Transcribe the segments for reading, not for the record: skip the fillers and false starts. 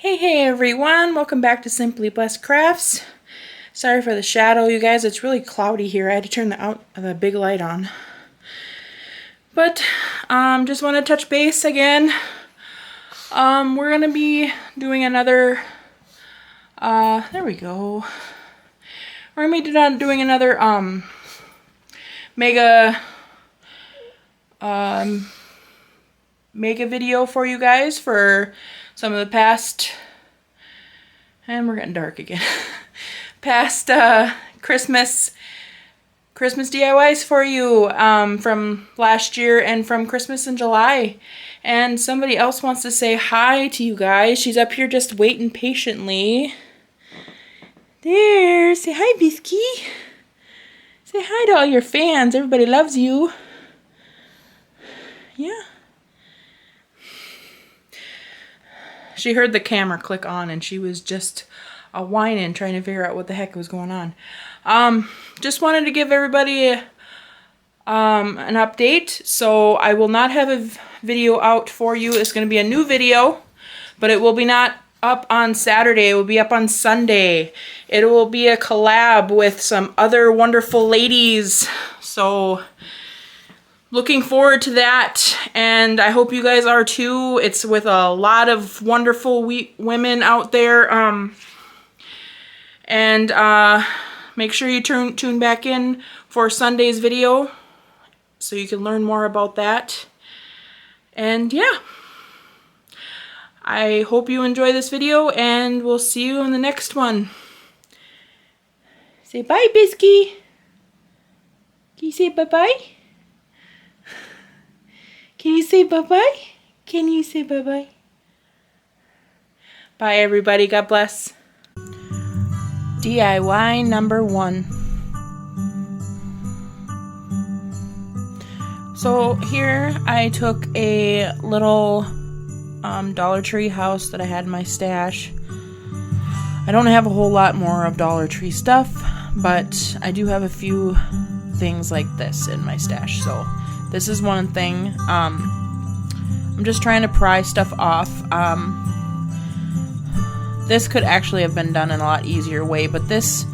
Hey everyone, welcome back to Simply Blessed Crafts. Sorry for the shadow, you guys, it's really cloudy here. I had to turn the big light on. But, just want to touch base again. We're going to be doing another, there we go. We're going to be doing another, mega video for you guys for some of the past, and we're getting dark again, past Christmas DIYs for you from last year and from Christmas in July. And somebody else wants to say hi to you guys. She's up here just waiting patiently. There, say hi, Bisky. Say hi to all your fans. Everybody loves you. Yeah. She heard the camera click on and she was just whining, trying to figure out what the heck was going on. Just wanted to give everybody an update. So I will not have a video out for you. It's going to be a new video, but it will be not up on Saturday. It will be up on Sunday. It will be a collab with some other wonderful ladies. So looking forward to that, and I hope you guys are too. It's with a lot of wonderful women out there. Make sure you tune back in for Sunday's video so you can learn more about that. And yeah, I hope you enjoy this video, and we'll see you in the next one. Say bye, Bisky. Can you say bye-bye? Can you say bye-bye? Can you say bye-bye? Bye, everybody. God bless. DIY number 1. So here I took a little Dollar Tree house that I had in my stash. I don't have a whole lot more of Dollar Tree stuff, but I do have a few things like this in my stash. So this is one thing. I'm just trying to pry stuff off. This could actually have been done in a lot easier way, but this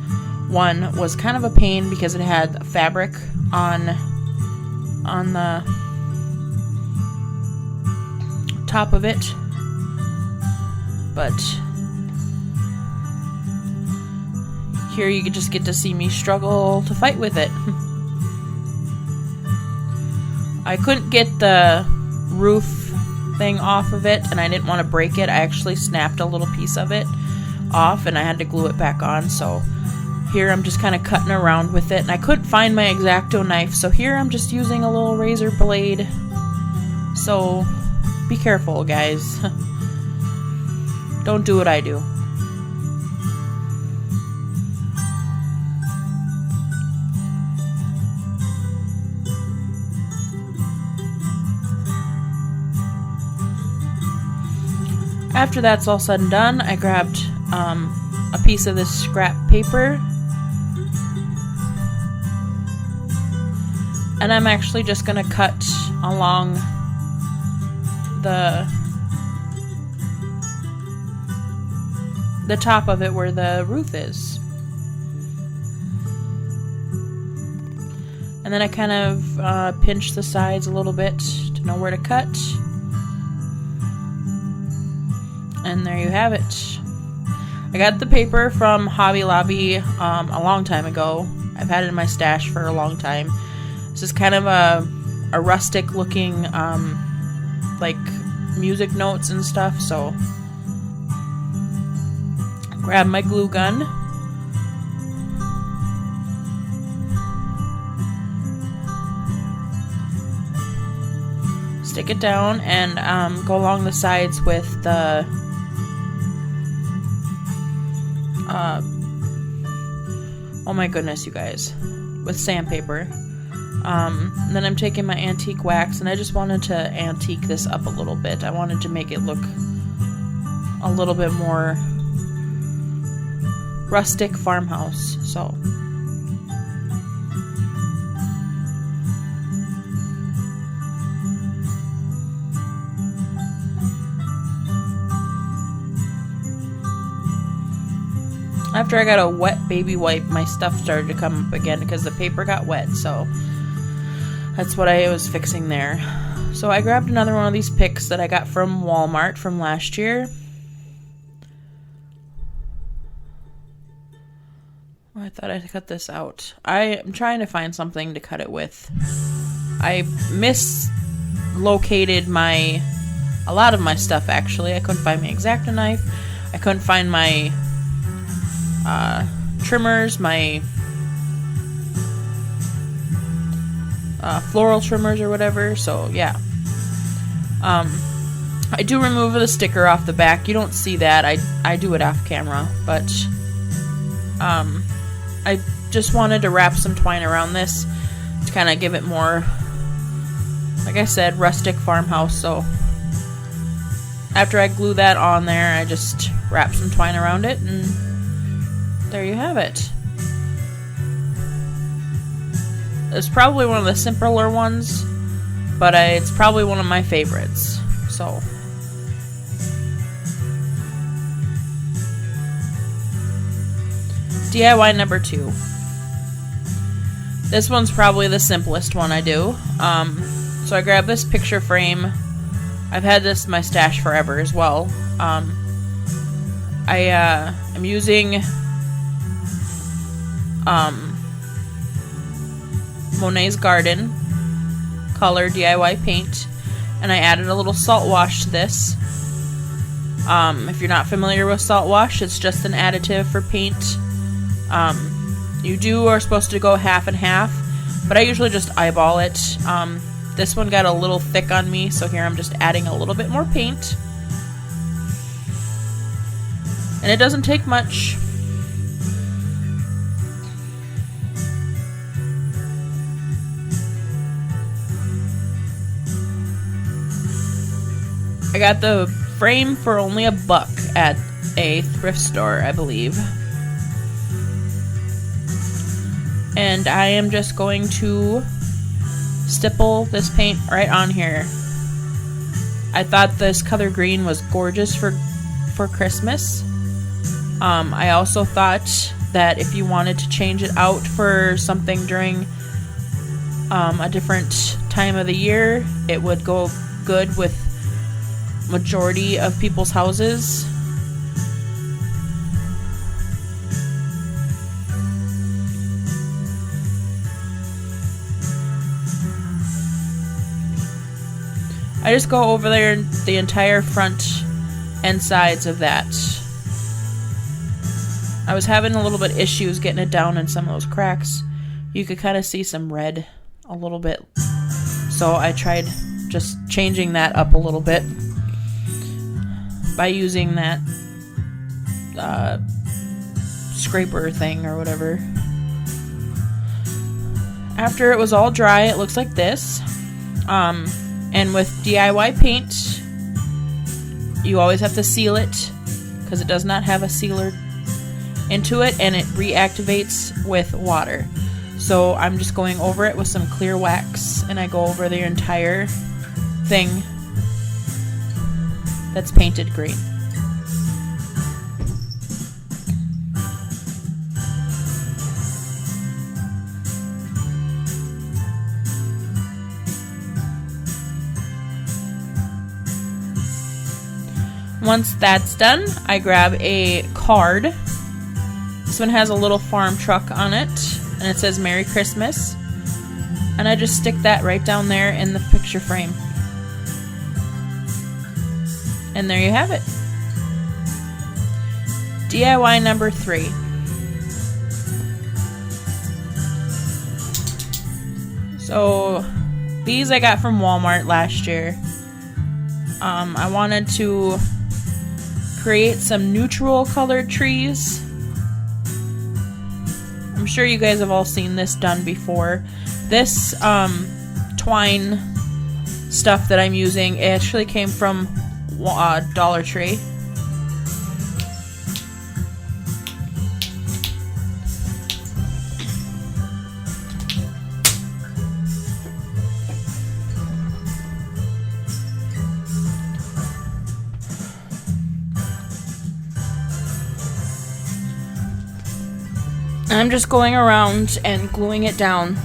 one was kind of a pain because it had fabric on the top of it. But here you just get to see me struggle to fight with it. I couldn't get the roof thing off of it, and I didn't want to break it. I actually snapped a little piece of it off, and I had to glue it back on. So here I'm just kind of cutting around with it, and I couldn't find my X-Acto knife, so here I'm just using a little razor blade. So be careful, guys. Don't do what I do. After that's all said and done, I grabbed a piece of this scrap paper, and I'm actually just going to cut along the top of it where the roof is. And then I kind of pinch the sides a little bit to know where to cut. And there you have it. I got the paper from Hobby Lobby a long time ago. I've had it in my stash for a long time. This is kind of a rustic looking like music notes and stuff. So grab my glue gun. Stick it down and go along the sides with the oh my goodness, you guys, with sandpaper. Then I'm taking my antique wax, and I just wanted to antique this up a little bit. I wanted to make it look a little bit more rustic farmhouse. So After I got a wet baby wipe, my stuff started to come up again because the paper got wet, so that's what I was fixing there. So I grabbed another one of these picks that I got from Walmart from last year. Oh, I thought I'd cut this out. I am trying to find something to cut it with. I mislocated a lot of my stuff, actually. I couldn't find my X-Acto knife. I couldn't find my trimmers, my floral trimmers or whatever, so yeah. I do remove the sticker off the back. You don't see that. I do it off camera, but I just wanted to wrap some twine around this to kind of give it more, like I said, rustic farmhouse. So after I glue that on there, I just wrap some twine around it, and there you have it. It's probably one of the simpler ones, but it's probably one of my favorites. So DIY number 2. This one's probably the simplest one I do. So I grabbed this picture frame. I've had this in my stash forever as well. I'm using Monet's Garden color DIY paint, and I added a little salt wash to this. If you're not familiar with salt wash, it's just an additive for paint. You are supposed to go half and half, but I usually just eyeball it. This one got a little thick on me, so here I'm just adding a little bit more paint. And it doesn't take much. I got the frame for only $1 at a thrift store, I believe. And I am just going to stipple this paint right on here. I thought this color green was gorgeous for Christmas. I also thought that if you wanted to change it out for something during a different time of the year, it would go good with majority of people's houses. I just go over there the entire front and sides of that. I was having a little bit issues getting it down in some of those cracks. You could kind of see some red a little bit. So I tried just changing that up a little bit by using that scraper thing or whatever. After it was all dry, it looks like this. And with DIY paint, you always have to seal it because it does not have a sealer into it, and it reactivates with water. So I'm just going over it with some clear wax, and I go over the entire thing that's painted green. Once that's done, I grab a card. This one has a little farm truck on it, and it says Merry Christmas. And I just stick that right down there in the picture frame. And there you have it. DIY number 3. So these I got from Walmart last year. I wanted to create some neutral colored trees. I'm sure you guys have all seen this done before. This twine stuff that I'm using, it actually came from Dollar Tree. I'm just going around and gluing it down.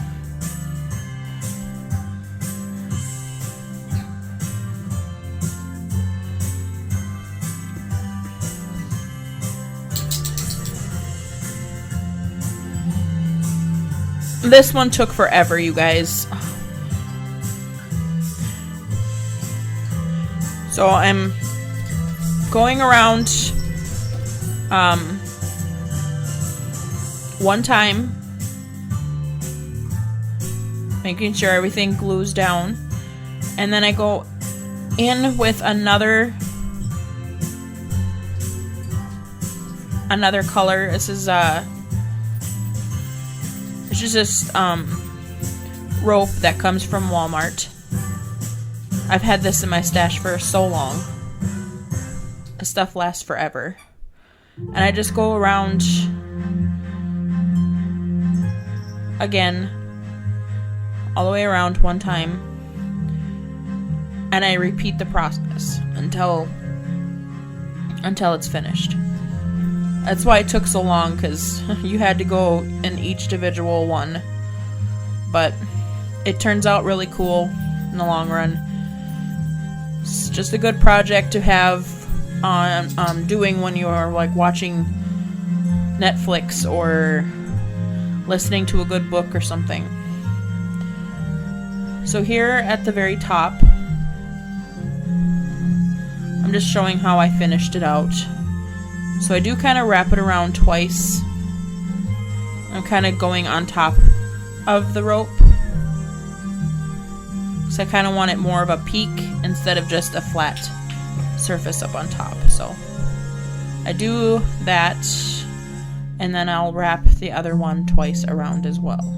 This one took forever, you guys. So I'm going around one time, making sure everything glues down, and then I go in with another color. This is it's just this rope that comes from Walmart. I've had this in my stash for so long. This stuff lasts forever. And I just go around again, all the way around one time, and I repeat the process until it's finished. That's why it took so long, because you had to go in each individual one. But it turns out really cool in the long run. It's just a good project to have on doing when you are like watching Netflix or listening to a good book or something. So here at the very top, I'm just showing how I finished it out. So I do kind of wrap it around twice. I'm kind of going on top of the rope. So I kind of want it more of a peak instead of just a flat surface up on top. So I do that, and then I'll wrap the other one twice around as well.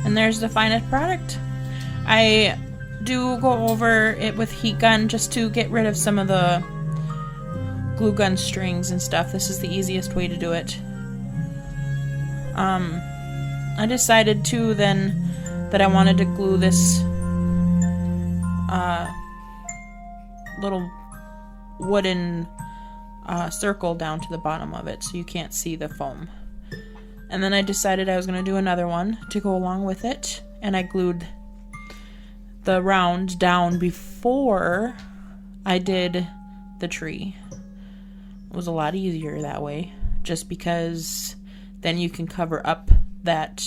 And there's the finished product. I do go over it with heat gun just to get rid of some of the glue gun strings and stuff. This is the easiest way to do it. I decided too then that I wanted to glue this little wooden circle down to the bottom of it so you can't see the foam. And then I decided I was going to do another one to go along with it. And I glued the round down before I did the tree. It was a lot easier that way. Just because then you can cover up that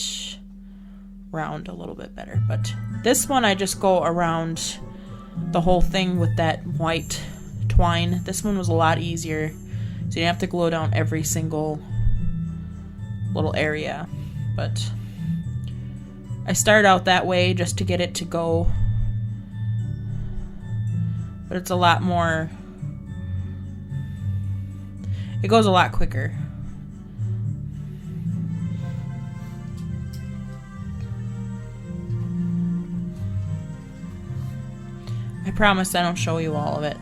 round a little bit better. But this one I just go around the whole thing with that white twine. This one was a lot easier. So you didn't have to glue down every single little area, but I start out that way just to get it to go, but it's a lot more, it goes a lot quicker. I promise I don't show you all of it.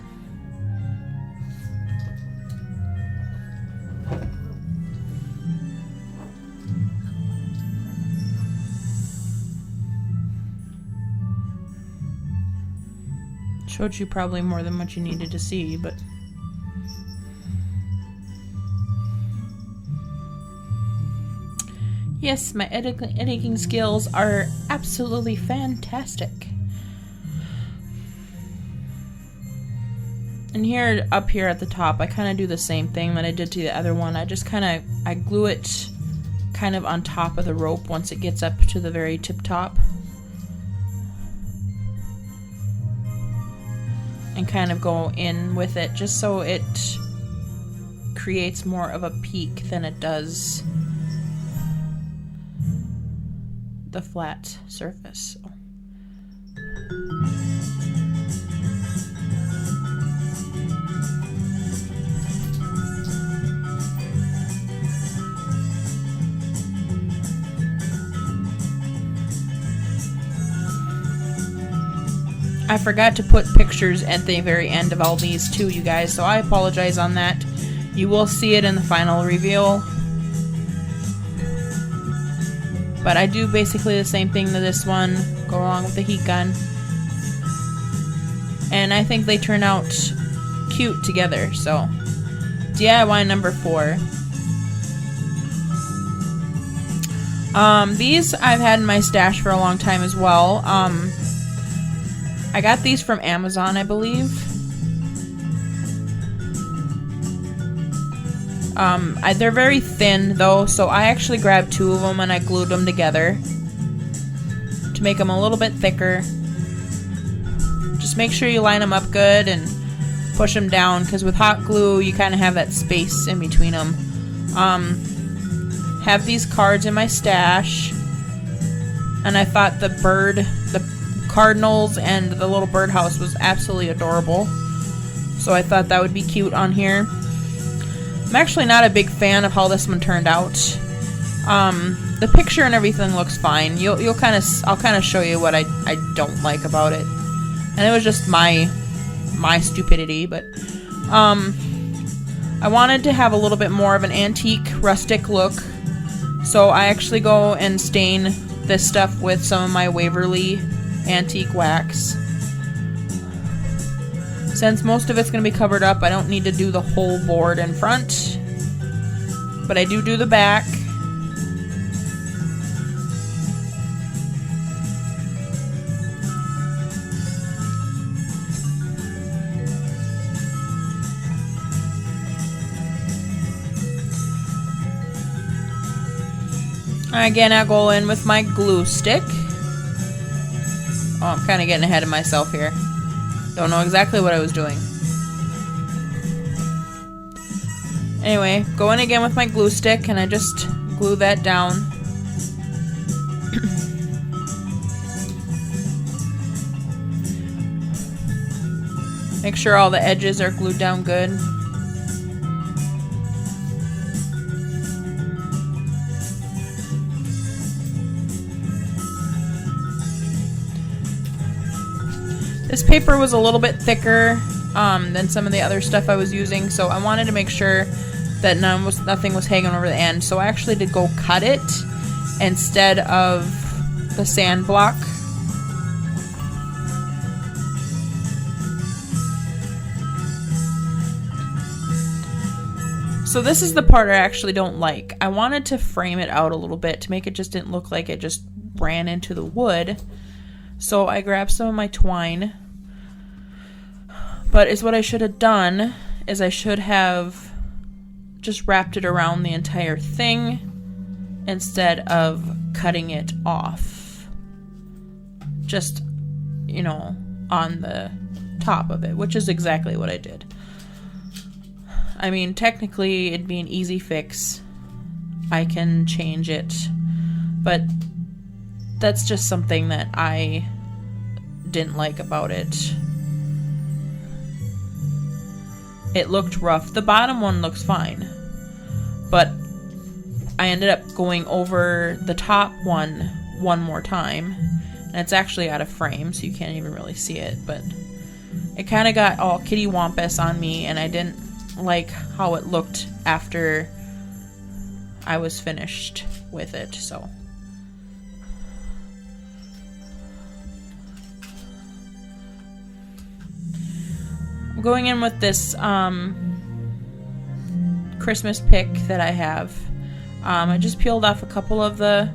Showed you probably more than what you needed to see, but yes, my editing skills are absolutely fantastic. And here, up here at the top, I kind of do the same thing that I did to the other one. I just I glue it kind of on top of the rope once it gets up to the very tip top. And kind of go in with it just so it creates more of a peak than it does the flat surface. I forgot to put pictures at the very end of all these too, you guys, so I apologize on that. You will see it in the final reveal. But I do basically the same thing to this one, go along with the heat gun. And I think they turn out cute together, so DIY number 4. These I've had in my stash for a long time as well. I got these from Amazon, I believe. They're very thin though, so I actually grabbed 2 of them and I glued them together to make them a little bit thicker. Just make sure you line them up good and push them down, because with hot glue you kind of have that space in between them. Have these cards in my stash, and I thought the cardinals and the little birdhouse was absolutely adorable, so I thought that would be cute on here. I'm actually not a big fan of how this one turned out. The picture and everything looks fine. I'll kind of show you what I don't like about it, and it was just my stupidity, but I wanted to have a little bit more of an antique rustic look, so I actually go and stain this stuff with some of my Waverly antique wax. Since most of it's going to be covered up, I don't need to do the whole board in front, but I do the back. Again, I'll go in with my glue stick. Oh, I'm kind of getting ahead of myself here. Don't know exactly what I was doing. Anyway, go in again with my glue stick and I just glue that down. Make sure all the edges are glued down good. This paper was a little bit thicker than some of the other stuff I was using, so I wanted to make sure that nothing was hanging over the end. So I actually did go cut it instead of the sand block. So this is the part I actually don't like. I wanted to frame it out a little bit to make it just didn't look like it just ran into the wood. So I grabbed some of my twine. But what I should have done is I should have just wrapped it around the entire thing instead of cutting it off. Just, you know, on the top of it, which is exactly what I did. I mean, technically it'd be an easy fix. I can change it, but that's just something that I didn't like about it. It looked rough. The bottom one looks fine, but I ended up going over the top one more time, and it's actually out of frame, so you can't even really see it, but it kind of got all kitty wampus on me, and I didn't like how it looked after I was finished with it, so. I'm going in with this Christmas pick that I have. I just peeled off a couple of the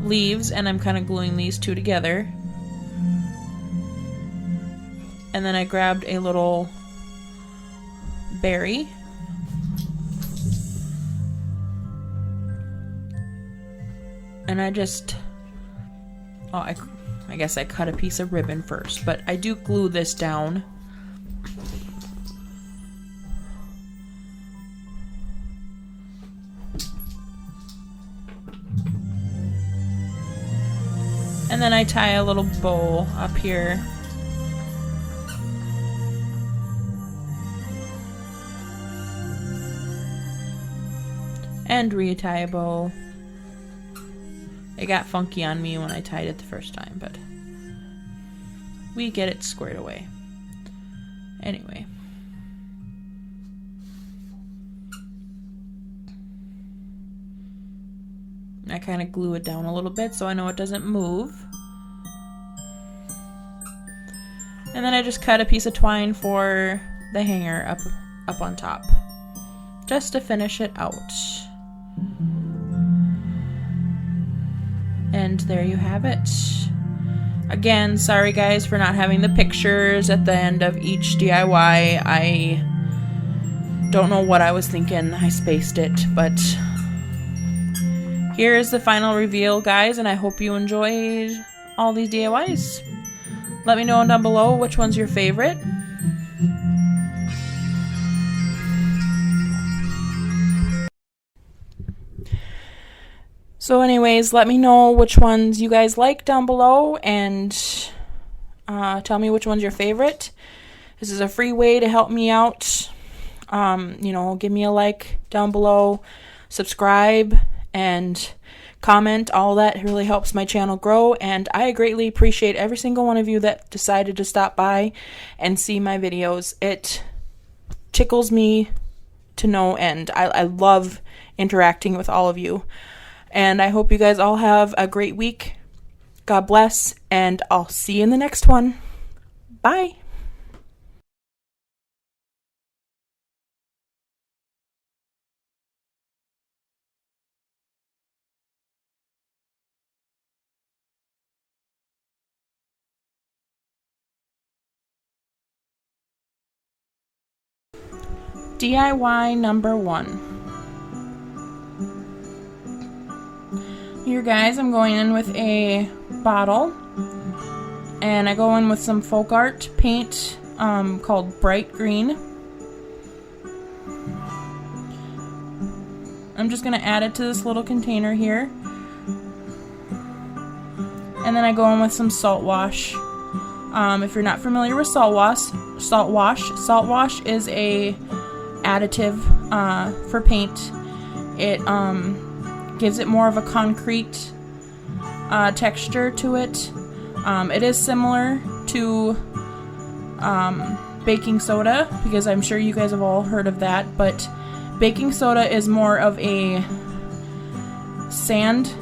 leaves and I'm kind of gluing these two together. And then I grabbed a little berry. And I just... Oh, I guess I cut a piece of ribbon first, but I do glue this down. And then I tie a little bow up here. And retie a bow. It got funky on me when I tied it the first time, but... we get it squared away. Anyway. I kind of glue it down a little bit so I know it doesn't move. And then I just cut a piece of twine for the hanger up on top, just to finish it out. And there you have it. Again, sorry guys for not having the pictures at the end of each DIY. I don't know what I was thinking. I spaced it, but here is the final reveal, guys, and I hope you enjoyed all these DIYs. Let me know down below which one's your favorite. So anyways, let me know which ones you guys like down below, and tell me which one's your favorite. This is a free way to help me out. You know, give me a like down below, subscribe, and comment. All that really helps my channel grow, and I greatly appreciate every single one of you that decided to stop by and see my videos. It tickles me to no end. I love interacting with all of you. And I hope you guys all have a great week. God bless, and I'll see you in the next one. Bye. DIY number 1. Here guys, I'm going in with a bottle, and I go in with some folk art paint called Bright Green. I'm just going to add it to this little container here, and then I go in with some salt wash. If you're not familiar with salt wash is a additive for paint. It gives it more of a concrete texture to it. It is similar to baking soda, because I'm sure you guys have all heard of that, but baking soda is more of a sand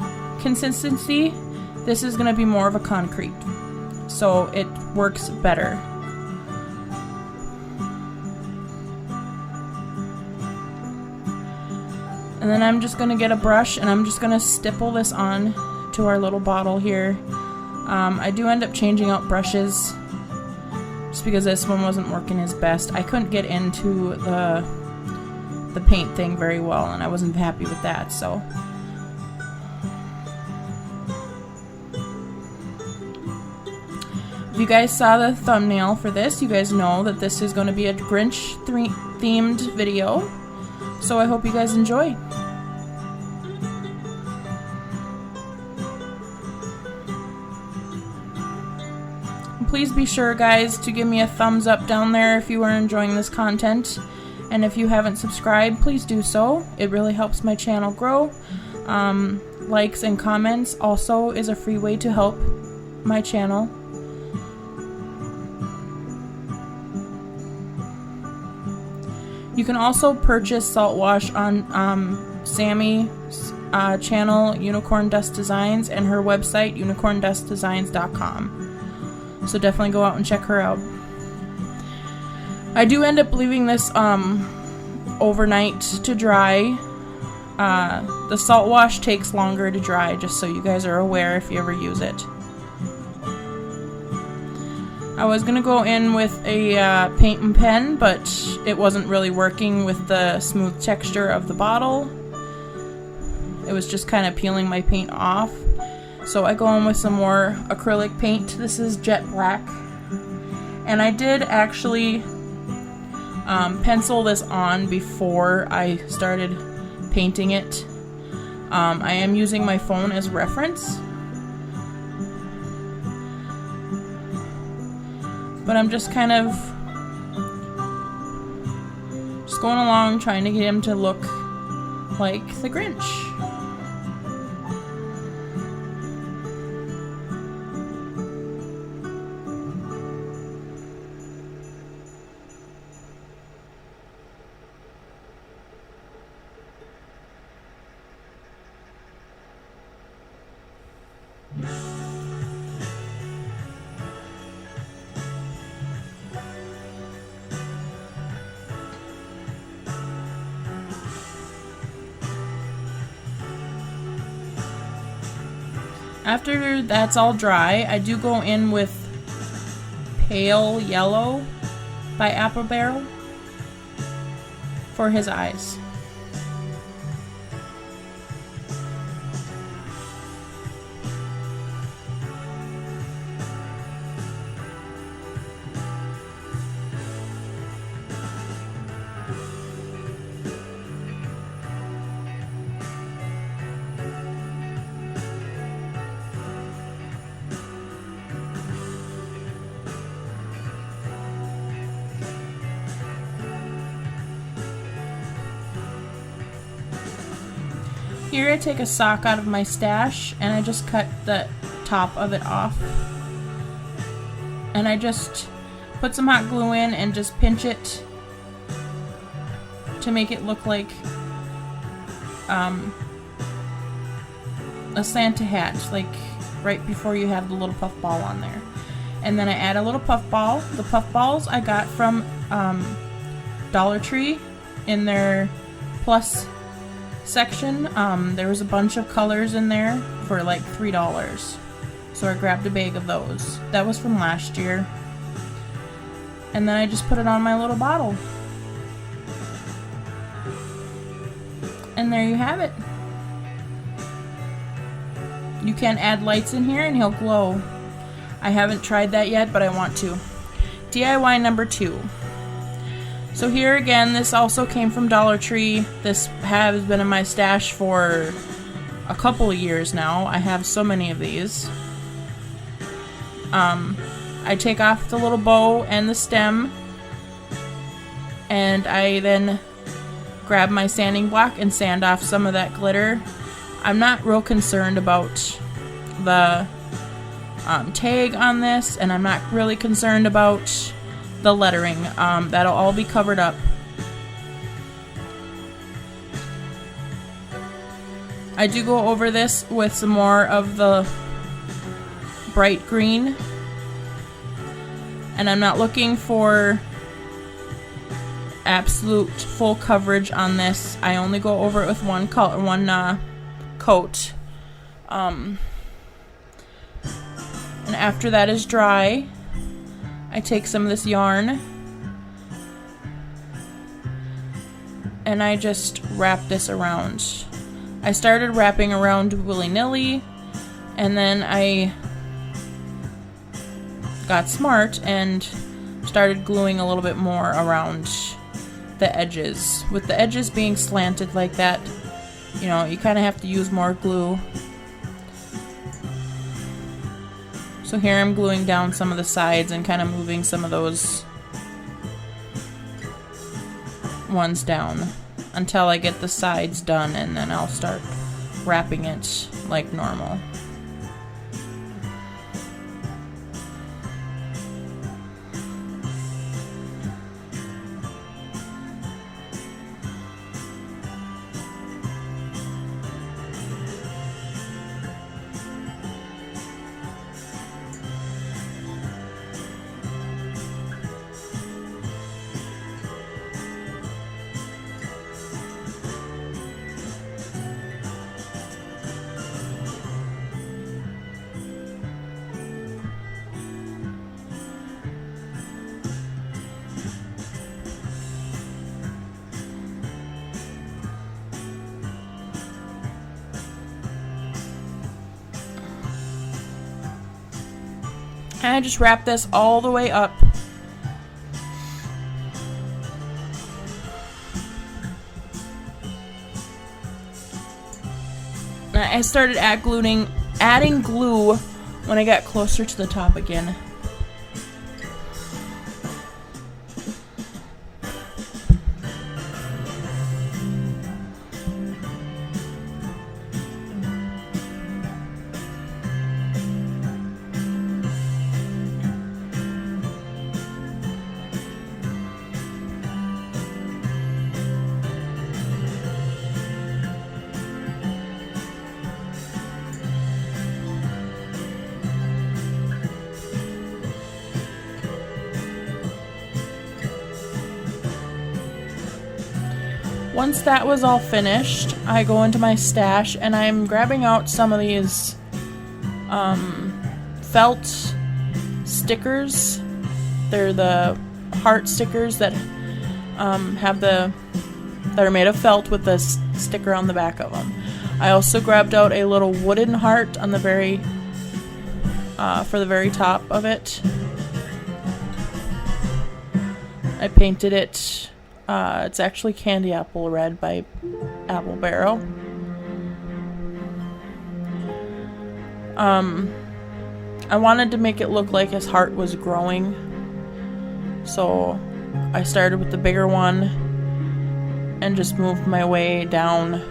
consistency. This is going to be more of a concrete, so it works better. And then I'm just going to get a brush, and I'm just going to stipple this on to our little bottle here. I do end up changing out brushes just because this one wasn't working as best. I couldn't get into the paint thing very well, and I wasn't happy with that, so. If you guys saw the thumbnail for this, you guys know that this is going to be a Grinch themed video. So I hope you guys enjoy. And please be sure, guys, to give me a thumbs up down there if you are enjoying this content. And if you haven't subscribed, please do so. It really helps my channel grow. Likes and comments also is a free way to help my channel. You can also purchase salt wash on Sammy's channel, Unicorn Dust Designs, and her website, unicorndustdesigns.com. So definitely go out and check her out. I do end up leaving this overnight to dry. The salt wash takes longer to dry, just so you guys are aware if you ever use it. I was going to go in with a paint and pen, but it wasn't really working with the smooth texture of the bottle. It was just kind of peeling my paint off. So I go in with some more acrylic paint. This is Jet Black. And I did actually pencil this on before I started painting it. I am using my phone as reference. But I'm just kind of going along trying to get him to look like the Grinch. After that's all dry, I do go in with Pale Yellow by Apple Barrel for his eyes. Here I take a sock out of my stash and I just cut the top of it off. And I just put some hot glue in and just pinch it to make it look like a Santa hat, like right before you have the little puff ball on there. And then I add a little puff ball. The puff balls I got from Dollar Tree in their plus section. There was a bunch of colors in there for like $3. So I grabbed a bag of those. That was from last year. And then I just put it on my little bottle. And there you have it. You can add lights in here and he'll glow. I haven't tried that yet, but I want to. DIY number 2. So here again, this also came from Dollar Tree. This has been in my stash for a couple of years now. I have so many of these. I take off the little bow and the stem, and I then grab my sanding block and sand off some of that glitter. I'm not real concerned about the tag on this, and I'm not really concerned about the lettering. That'll all be covered up. I do go over this with some more of the bright green, and I'm not looking for absolute full coverage on this. I only go over it with one color, one coat. And after that is dry, I take some of this yarn and I just wrap this around. I started wrapping around willy-nilly, and then I got smart and started gluing a little bit more around the edges. With the edges being slanted like that, you know, you kind of have to use more glue. So here I'm gluing down some of the sides and kind of moving some of those ones down until I get the sides done, and then I'll start wrapping it like normal. And I just wrap this all the way up. I started adding glue when I got closer to the top again. Once that was all finished, I go into my stash and I'm grabbing out some of these felt stickers. They're the heart stickers that that are made of felt with the sticker on the back of them. I also grabbed out a little wooden heart on the for the very top of it. I painted it. It's actually Candy Apple Red by Apple Barrel. I wanted to make it look like his heart was growing, so I started with the bigger one and just moved my way down,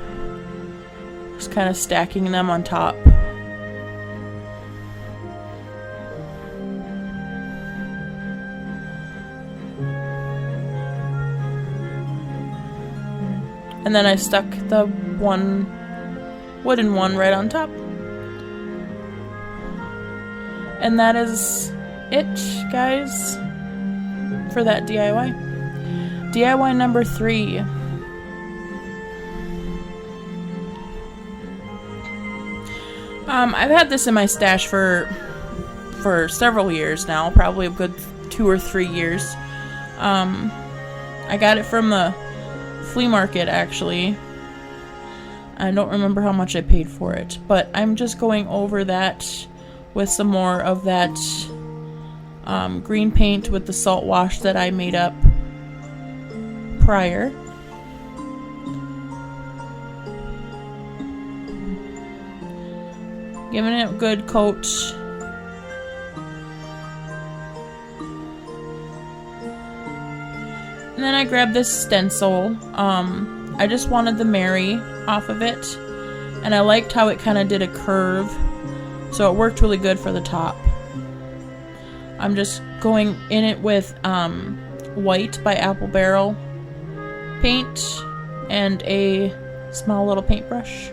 just kind of stacking them on top. And then I stuck the one wooden one right on top. And that is it, guys, for that DIY. DIY number 3. I've had this in my stash for several years now, probably a good 2 or 3 years. I got it from the flea market, actually. I don't remember how much I paid for it, but I'm just going over that with some more of that green paint with the salt wash that I made up prior. Giving it a good coat. And then I grabbed this stencil. I just wanted the Mary off of it, and I liked how it kind of did a curve, so it worked really good for the top. I'm just going in it with white by Apple Barrel paint and a small little paintbrush.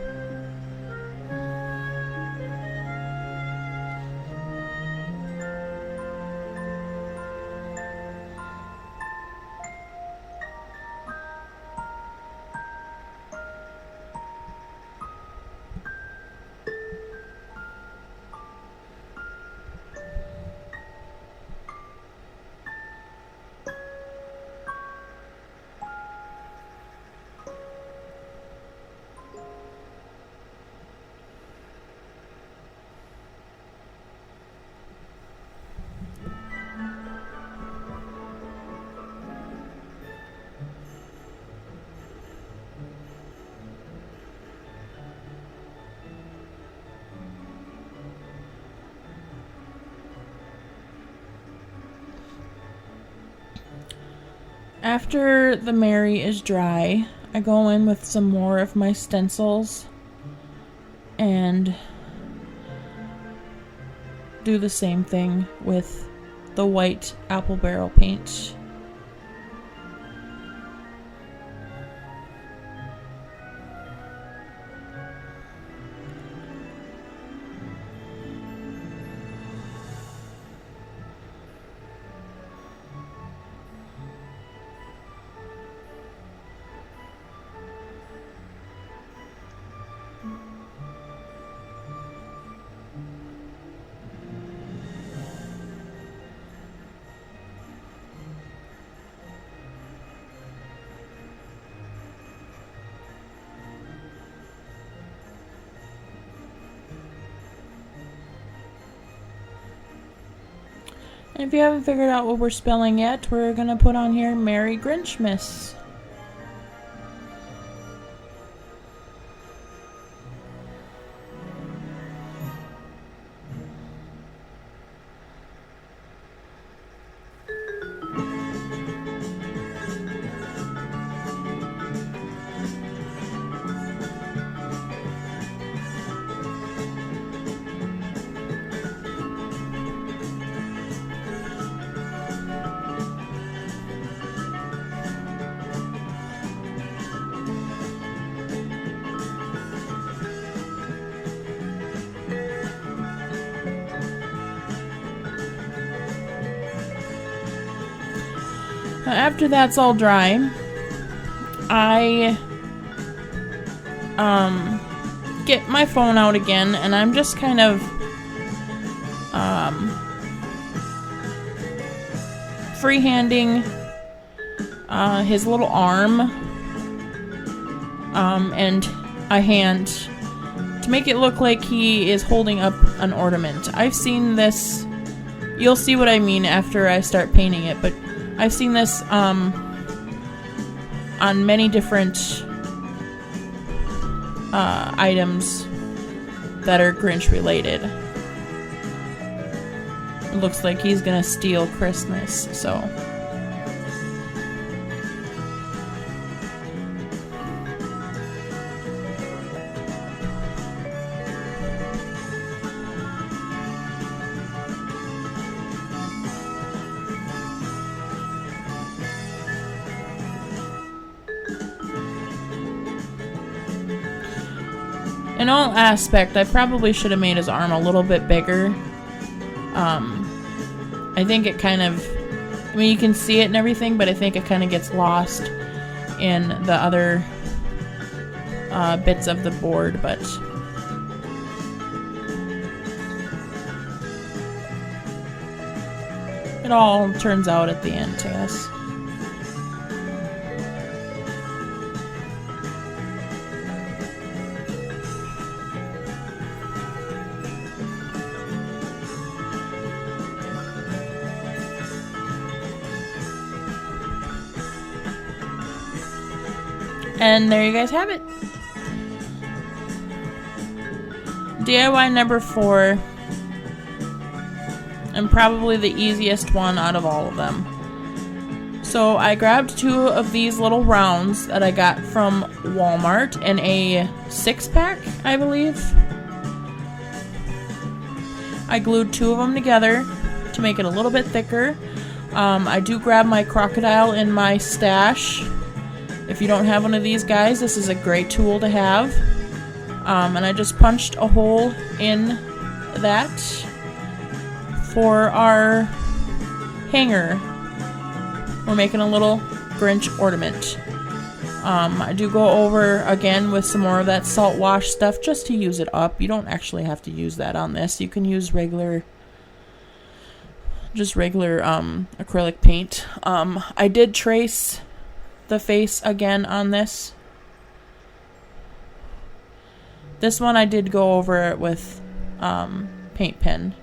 After the Mary is dry, I go in with some more of my stencils and do the same thing with the white Apple Barrel paint. And if you haven't figured out what we're spelling yet, we're gonna put on here Merry Grinchmas. After that's all dry, I get my phone out again, and I'm just kind of freehanding his little arm and a hand to make it look like he is holding up an ornament. I've seen this, you'll see what I mean after I start painting it, but I've seen this on many different items that are Grinch related. It looks like he's gonna steal Christmas, so. In all aspect, I probably should have made his arm a little bit bigger. I think it kind of, I mean, you can see it and everything, but I think it kind of gets lost in the other bits of the board, but it all turns out at the end, I guess. And there you guys have it. DIY number 4. And probably the easiest one out of all of them. So I grabbed 2 of these little rounds that I got from Walmart in a 6-pack, I believe. I glued 2 of them together to make it a little bit thicker. I do grab my crocodile in my stash. If you don't have one of these guys, this is a great tool to have. And I just punched a hole in that for our hanger. We're making a little Grinch ornament. I do go over again with some more of that salt wash stuff just to use it up. You don't actually have to use that on this. You can use regular acrylic paint. I did trace the face again on this. This one I did go over it with paint pen.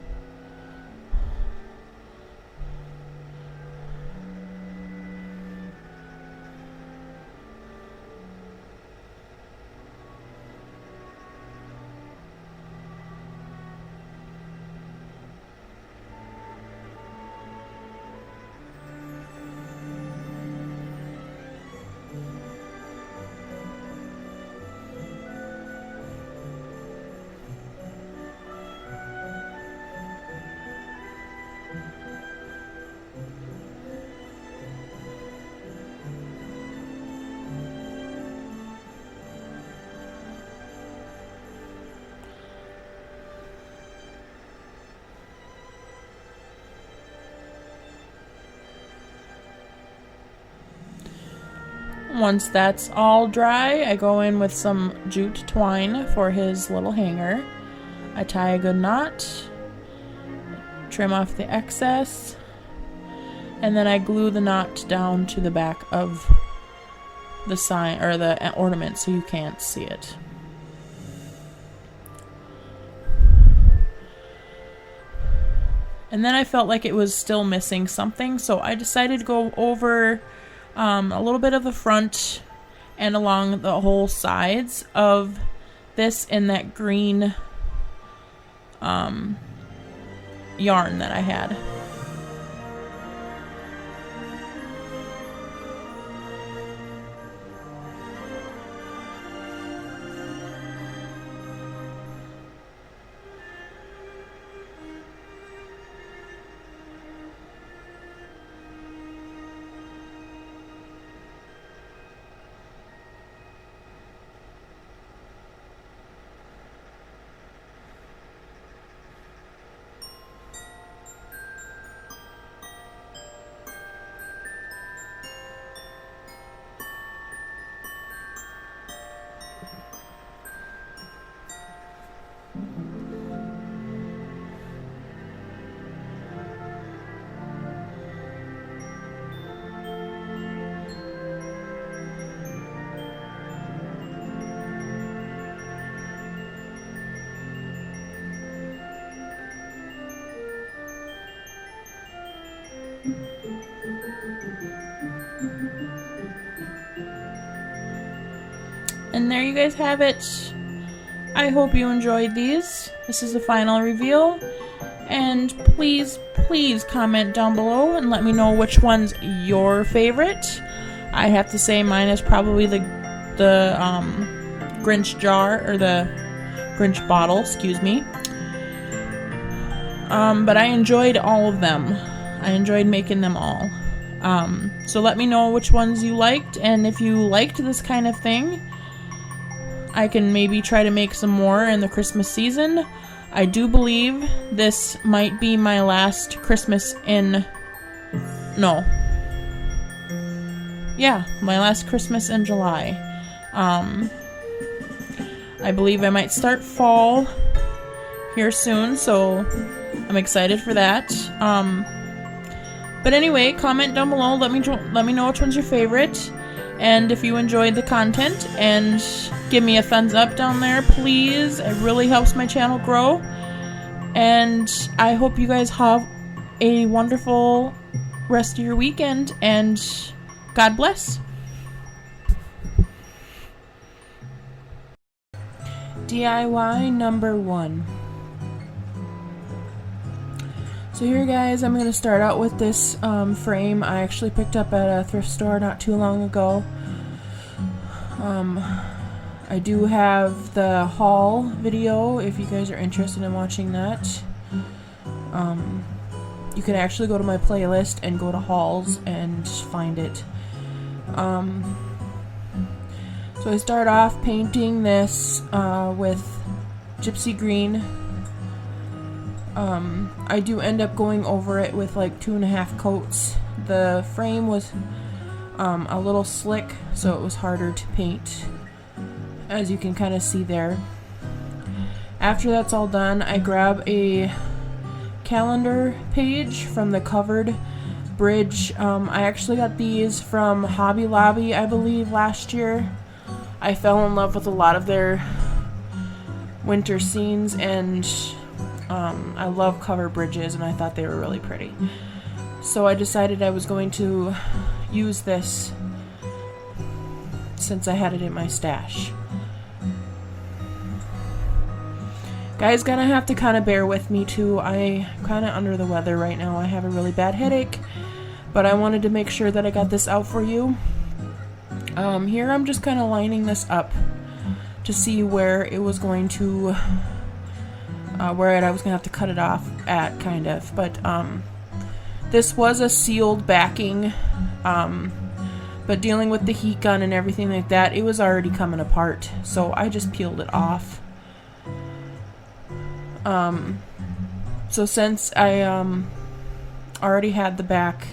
Once that's all dry, I go in with some jute twine for his little hanger. I tie a good knot, trim off the excess, and then I glue the knot down to the back of the sign or the ornament so you can't see it. And then I felt like it was still missing something, so I decided to go over a little bit of the front and along the whole sides of this in that green yarn that I had. And there you guys have it. I hope you enjoyed these. This is the final reveal. And please, please comment down below and let me know which one's your favorite. I have to say mine is probably the Grinch jar, or the Grinch bottle, excuse me. But I enjoyed all of them. I enjoyed making them all. So let me know which ones you liked, and if you liked this kind of thing, I can maybe try to make some more in the Christmas season. I do believe this might be my last Christmas in... No. Yeah, my last Christmas in July. I believe I might start fall here soon, so I'm excited for that. But anyway, comment down below. Let me know which one's your favorite. And if you enjoyed the content, and give me a thumbs up down there, please. It really helps my channel grow. And I hope you guys have a wonderful rest of your weekend, and God bless. DIY number 1. So here, guys, I'm going to start out with this frame I actually picked up at a thrift store not too long ago. I do have the haul video if you guys are interested in watching that. You can actually go to my playlist and go to hauls and find it. So I start off painting this with gypsy green. I do end up going over it with like 2.5 coats. The frame was a little slick, so it was harder to paint, as you can kind of see there. After that's all done, I grab a calendar page from the Covered Bridge. I actually got these from Hobby Lobby, I believe, last year. I fell in love with a lot of their winter scenes, and I love covered bridges, and I thought they were really pretty. So I decided I was going to use this since I had it in my stash. Guys, gonna have to kind of bear with me too. I'm kind of under the weather right now. I have a really bad headache, but I wanted to make sure that I got this out for you. Here I'm just kind of lining this up to see where it was going to I was gonna have to cut it off at, kind of, but this was a sealed backing, but dealing with the heat gun and everything like that, it was already coming apart, so I just peeled it off. So since I already had the back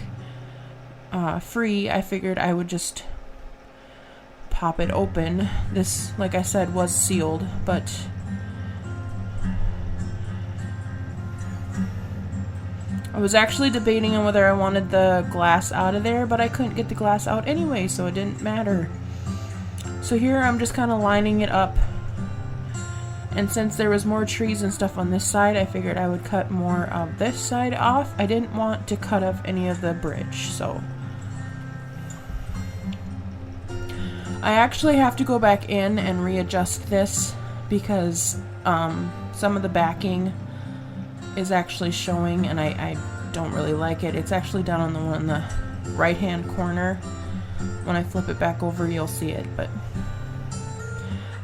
free, I figured I would just pop it open. This, like I said, was sealed, but I was actually debating on whether I wanted the glass out of there, but I couldn't get the glass out anyway, so it didn't matter. So here I'm just kind of lining it up, and since there was more trees and stuff on this side, I figured I would cut more of this side off. I didn't want to cut off any of the bridge, so I actually have to go back in and readjust this because some of the backing is actually showing, and I don't really like it. It's actually down on the one in the right hand corner. When I flip it back over, you'll see it, but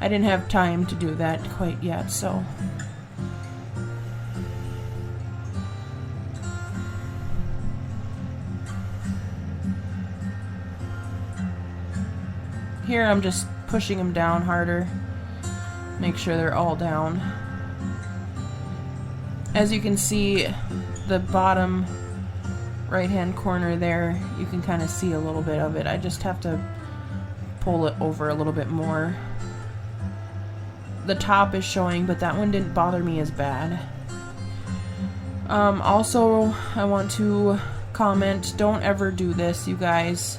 I didn't have time to do that quite yet, so here I'm just pushing them down harder, make sure they're all down. As you can see, the bottom right hand corner there, you can kind of see a little bit of it. I just have to pull it over a little bit more. The top is showing, but that one didn't bother me as bad. Also, I want to comment, don't ever do this, you guys.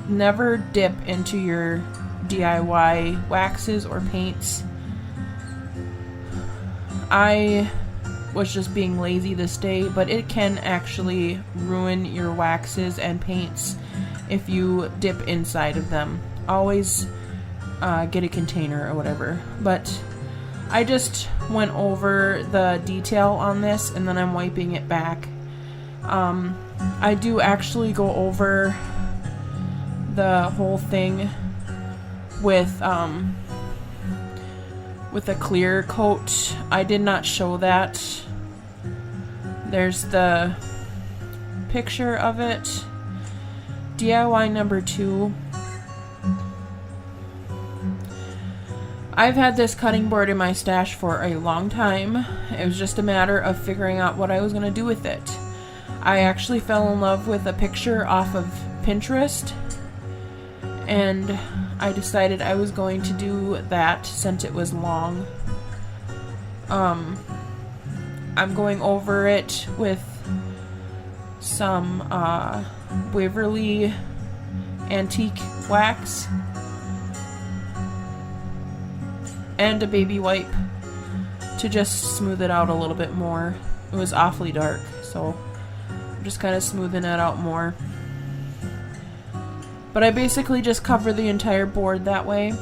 Never dip into your DIY waxes or paints. I was just being lazy this day, but it can actually ruin your waxes and paints if you dip inside of them. Always get a container or whatever. But I just went over the detail on this and then I'm wiping it back. I do actually go over the whole thing with a clear coat. I did not show that. There's the picture of it. DIY number 2. I've had this cutting board in my stash for a long time. It was just a matter of figuring out what I was going to do with it. I actually fell in love with a picture off of Pinterest, and I decided I was going to do that since it was long. I'm going over it with some Waverly antique wax and a baby wipe to just smooth it out a little bit more. It was awfully dark, so I'm just kind of smoothing it out more. But I basically just cover the entire board that way.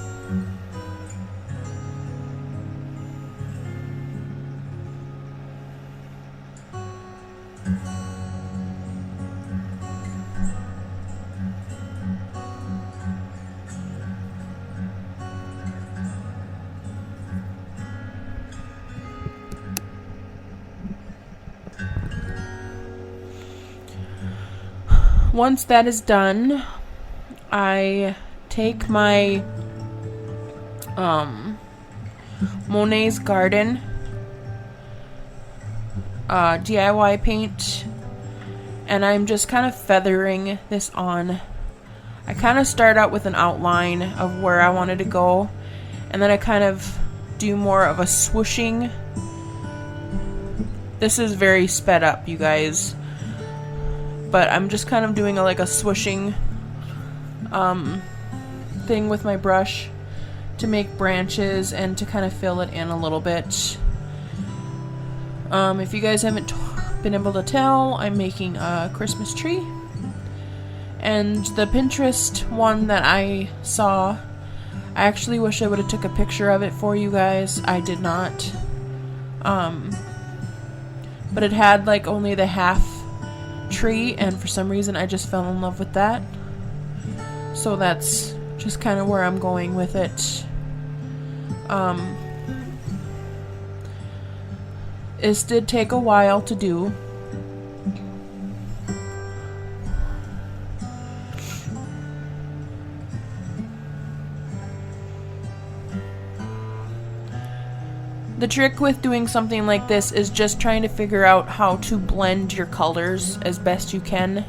Once that is done, I take my Monet's Garden DIY paint, and I'm just kind of feathering this on. I kind of start out with an outline of where I wanted to go, and then I kind of do more of a swooshing. This is very sped up, you guys, but I'm just kind of doing like a swooshing thing with my brush to make branches and to kind of fill it in a little bit. If you guys haven't been able to tell, I'm making a Christmas tree, and the Pinterest one that I saw, I actually wish I would have took a picture of it for you guys. I did not, but it had like only the half tree, and for some reason I just fell in love with that. So that's just kind of where I'm going with it. This did take a while to do. The trick with doing something like this is just trying to figure out how to blend your colors as best you can.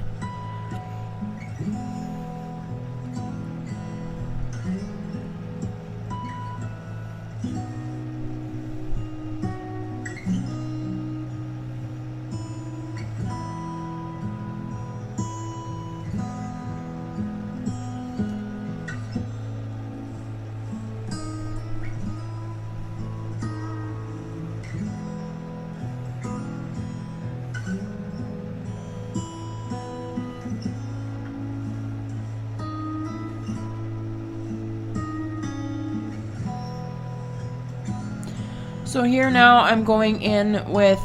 So here now I'm going in with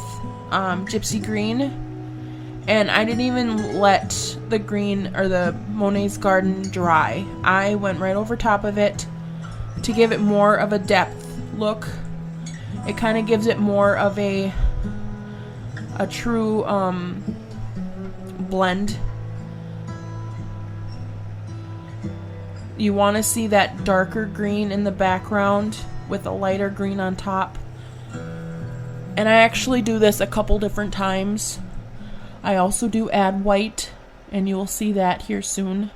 Gypsy Green, and I didn't even let the green or the Monet's Garden dry. I went right over top of it to give it more of a depth look. It kind of gives it more of a true blend. You want to see that darker green in the background with a lighter green on top. And I actually do this a couple different times. I also do add white, and you will see that here soon.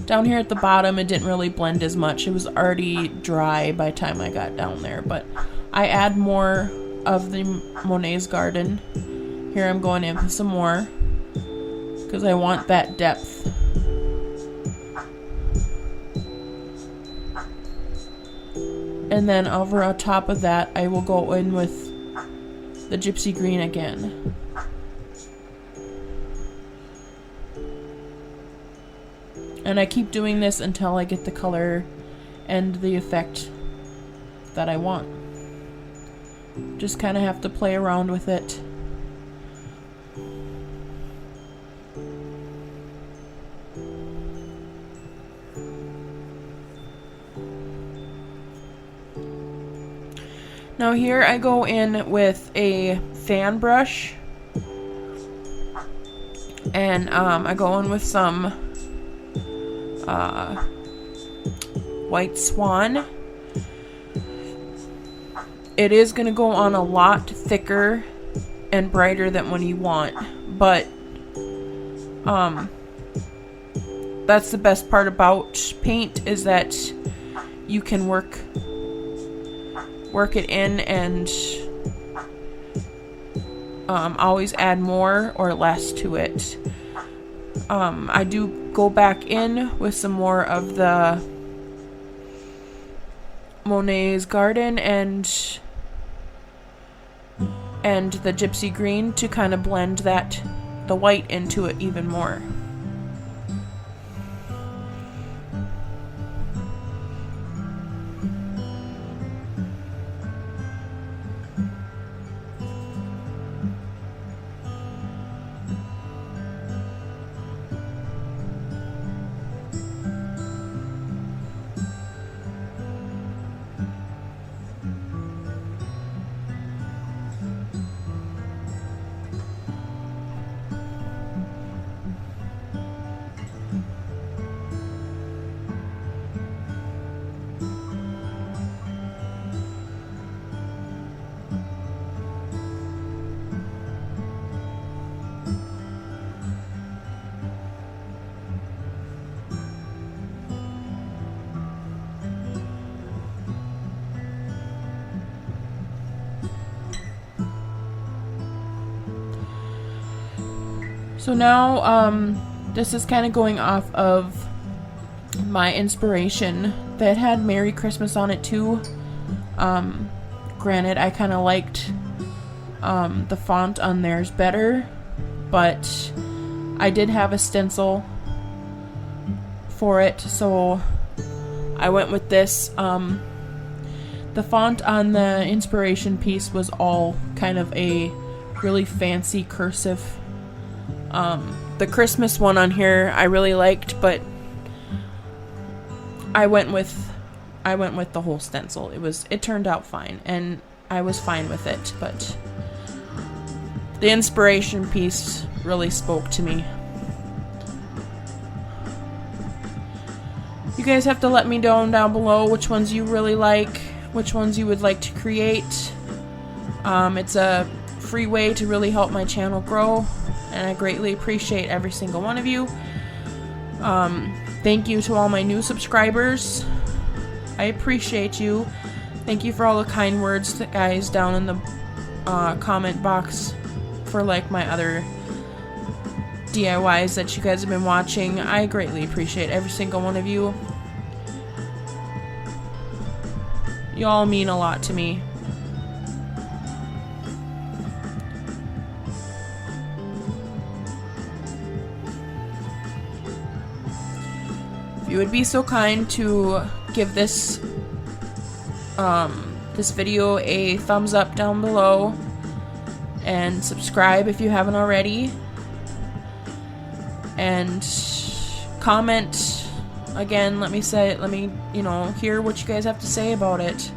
Down here at the bottom, it didn't really blend as much. It was already dry by the time I got down there, but I add more of the Monet's Garden. Here I'm going in with some more because I want that depth. And And then over on top of that, I will go in with the gypsy green again. And I keep doing this until I get the color and the effect that I want. Just kind of have to play around with it. Now here I go in with a fan brush, and I go in with some White Swan. It is going to go on a lot thicker and brighter than what you want, but that's the best part about paint, is that you can work it in and always add more or less to it. I do go back in with some more of the Monet's Garden and the gypsy green to kind of blend the white into it even more. So now, this is kind of going off of my inspiration that had Merry Christmas on it too. Granted, I kind of liked the font on theirs better, but I did have a stencil for it, so I went with this. The font on the inspiration piece was all kind of a really fancy cursive. The Christmas one on here I really liked, but I went with the whole stencil. It turned out fine, and I was fine with it, but the inspiration piece really spoke to me. You guys have to let me know down below which ones you really like, which ones you would like to create. It's a free way to really help my channel grow, and I greatly appreciate every single one of you. Thank you to all my new subscribers. I appreciate you. Thank you for all the kind words, guys, down in the comment box for like my other DIYs that you guys have been watching. I greatly appreciate every single one of you. You all mean a lot to me. If you would be so kind to give this this video a thumbs up down below, and subscribe if you haven't already, and comment again. Let me hear what you guys have to say about it.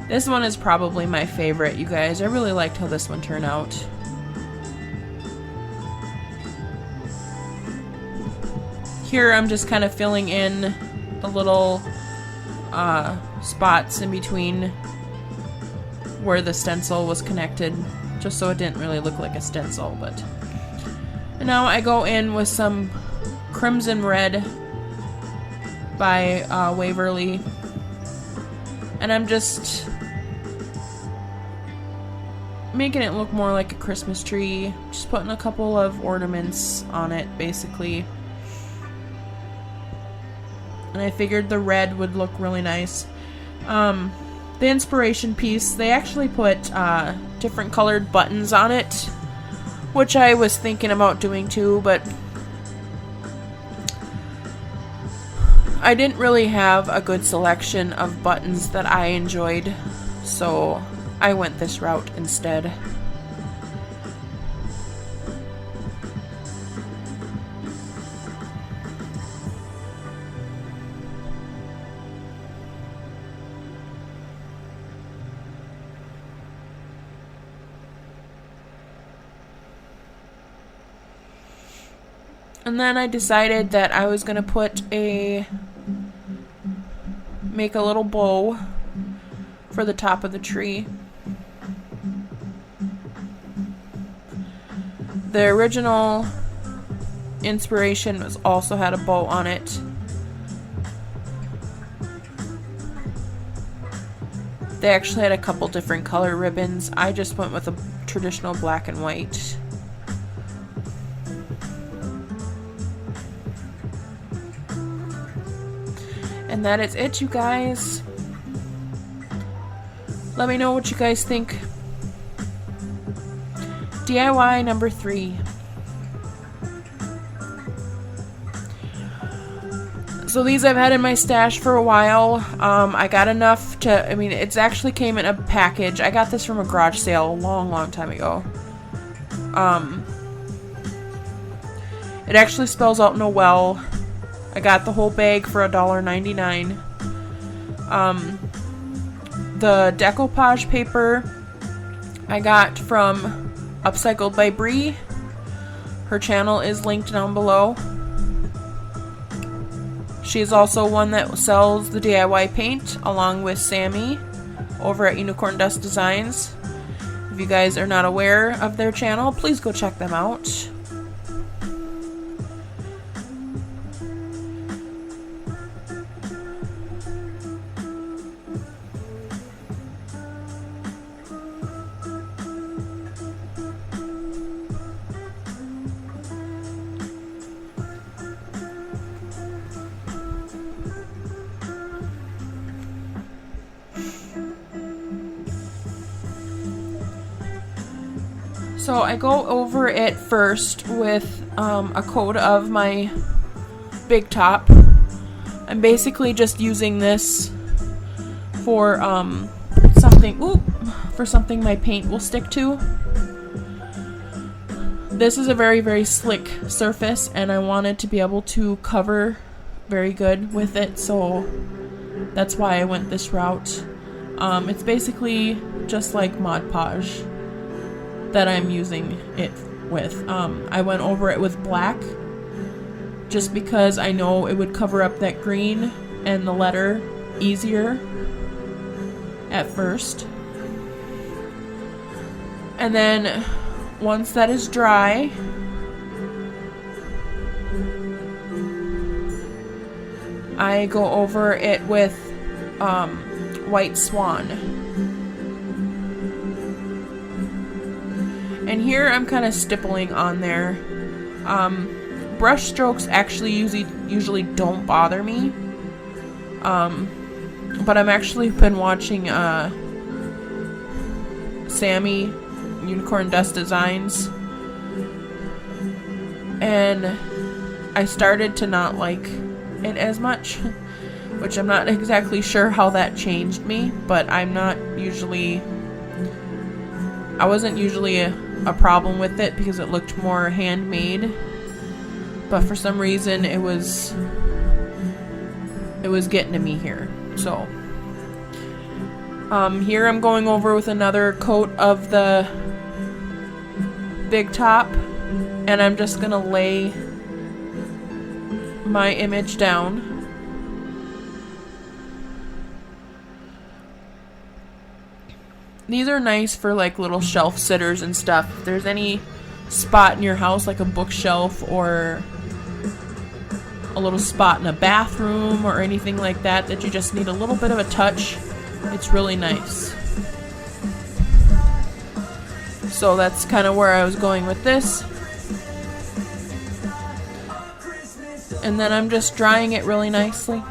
This one is probably my favorite, you guys. I really liked how this one turned out. Here I'm just kind of filling in the little spots in between where the stencil was connected, just so it didn't really look like a stencil. And now I go in with some Crimson Red by making it look more like a Christmas tree. Just putting a couple of ornaments on it, basically. And I figured the red would look really nice. The inspiration piece, they actually put different colored buttons on it, which I was thinking about doing too, but I didn't really have a good selection of buttons that I enjoyed, so I went this route instead. And then I decided that I was gonna make a little bow for the top of the tree. The original inspiration also had a bow on it. They actually had a couple different color ribbons. I just went with a traditional black and white. And that is it, you guys. Let me know what you guys think. DIY number 3. So these I've had in my stash for a while. I got enough to, it actually came in a package. I got this from a garage sale a long time ago. It actually spells out Noel. I got the whole bag for $1.99. The decoupage paper I got from Upcycled by Bree. Her channel is linked down below. She's also one that sells the DIY paint along with Sammy over at Unicorn Dust Designs. If you guys are not aware of their channel, please go check them out. So I go over it first with a coat of my Big Top. I'm basically just using this for something my paint will stick to. This is a very slick surface, and I wanted to be able to cover very good with it, so that's why I went this route. It's basically just like Mod Podge that I'm using it with. I went over it with black just because I know it would cover up that green and the letter easier at first. And then once that is dry, I go over it with White Swan. And here I'm kind of stippling on there. Brush strokes actually usually don't bother me. But I'm actually been watching Sammy, Unicorn Dust Designs. And I started to not like it as much. Which I'm not exactly sure how that changed me. But I wasn't usually a problem with it because it looked more handmade, but for some reason it was getting to me here. So here I'm going over with another coat of the Big Top, and I'm just gonna lay my image down. These are nice for like little shelf sitters and stuff. If there's any spot in your house, like a bookshelf or a little spot in a bathroom or anything like that, that you just need a little bit of a touch, it's really nice. So that's kind of where I was going with this. And then I'm just drying it really nicely.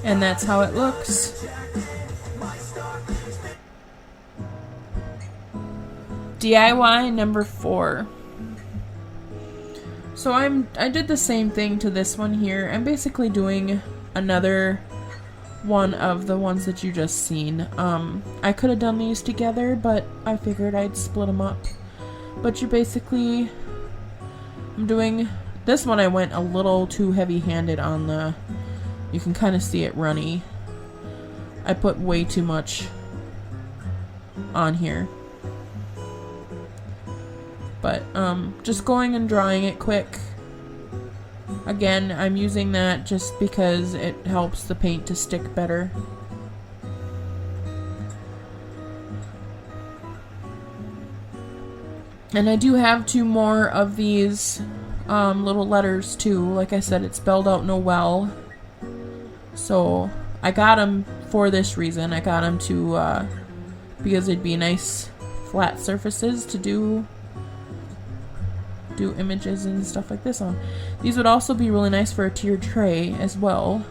And that's how it looks. DIY number 4. So I did the same thing to this one here. I'm basically doing another one of the ones that you just seen. I could have done these together, but I figured I'd split them up. But you basically, I'm doing this one. I went a little too heavy-handed on the, you can kind of see it runny. I put way too much on here. But just going and drying it quick. Again, I'm using that just because it helps the paint to stick better. And I do have 2 more of these little letters too. Like I said, it's spelled out Noel. So I got them for this reason. I got them to because it'd be nice flat surfaces to do images and stuff like this on. These would also be really nice for a tiered tray as well.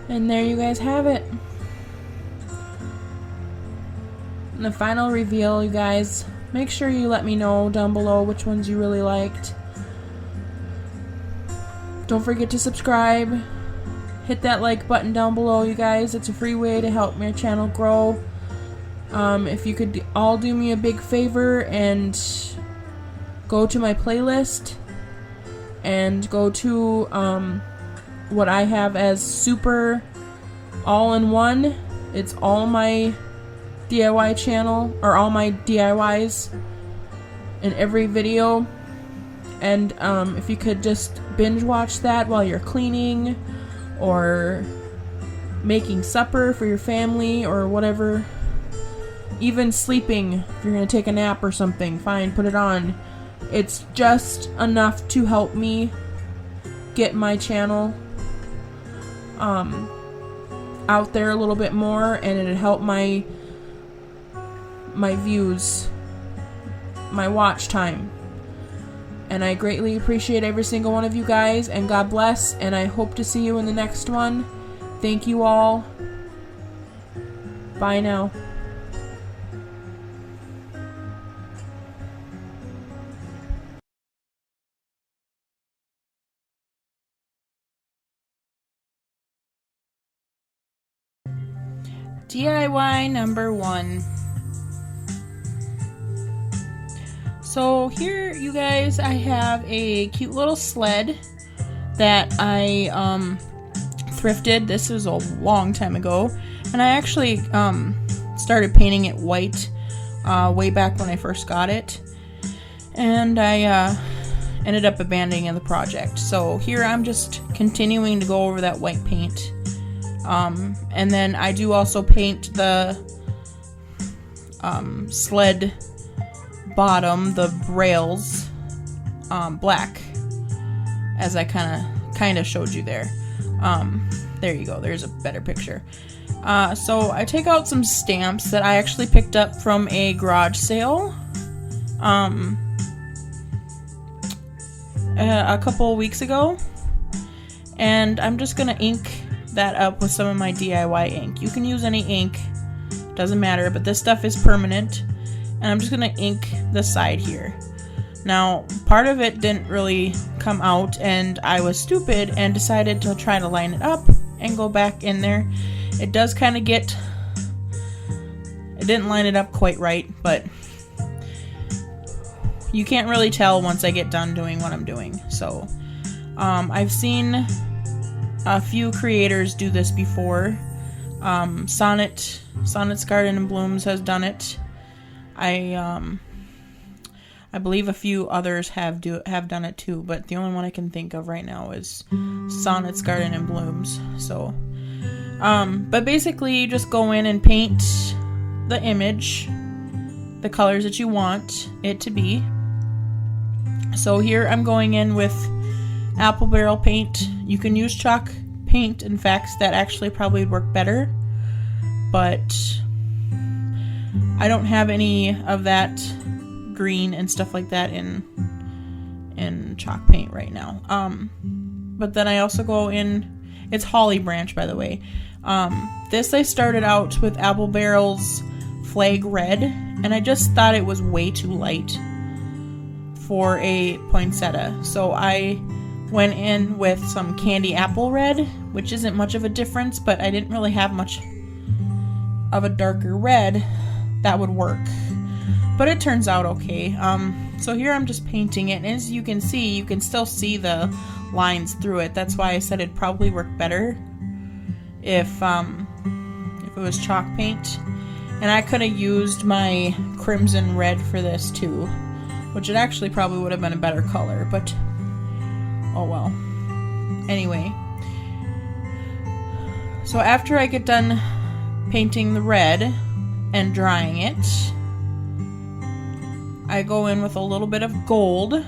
And there you guys have it. And the final reveal, you guys. Make sure you let me know down below which ones you really liked. Don't forget to subscribe. Hit that like button down below, you guys. It's a free way to help my channel grow. If you could all do me a big favor and go to my playlist and go to what I have as super all-in-one. It's all my DIY channel, or all my DIYs in every video. And if you could just binge watch that while you're cleaning or making supper for your family or whatever, even sleeping, if you're gonna take a nap or something, fine, put it on. It's just enough to help me get my channel out there a little bit more, and it'd help my views, my watch time. And I greatly appreciate every single one of you guys, and God bless, and I hope to see you in the next one. Thank you all. Bye now. DIY number 1. So here, you guys, I have a cute little sled that I thrifted. This was a long time ago, and I actually started painting it white way back when I first got it, and I ended up abandoning the project. So here I'm just continuing to go over that white paint, and then I do also paint the sled bottom, the rails, black, as I kind of showed you there. There you go, there's a better picture. So I take out some stamps that I actually picked up from a garage sale a couple weeks ago, and I'm just gonna ink that up with some of my DIY ink. You can use any ink, doesn't matter, but this stuff is permanent, and I'm just gonna ink the side here. Now, part of it didn't really come out, and I was stupid and decided to try to line it up and go back in there. It does kind of it didn't line it up quite right, but you can't really tell once I get done doing what I'm doing. So, I've seen a few creators do this before. Sonnet's Garden and Blooms has done it. I believe a few others have done it too, but the only one I can think of right now is Sonnet's Garden and Blooms. So, but basically you just go in and paint the image, the colors that you want it to be. So here I'm going in with apple barrel paint. You can use chalk paint. In fact, that actually probably would work better, but I don't have any of that green and stuff like that in chalk paint right now. But then I also go in, it's Holly Branch, by the way. This I started out with Apple Barrel's Flag Red, and I just thought it was way too light for a poinsettia. So I went in with some Candy Apple Red, which isn't much of a difference, but I didn't really have much of a darker red that would work. But it turns out okay. So here I'm just painting it, and as you can see, you can still see the lines through it. That's why I said it'd probably work better if it was chalk paint. And I could have used my crimson red for this too, which it actually probably would have been a better color, but oh well. Anyway, so after I get done painting the red and drying it, I go in with a little bit of gold.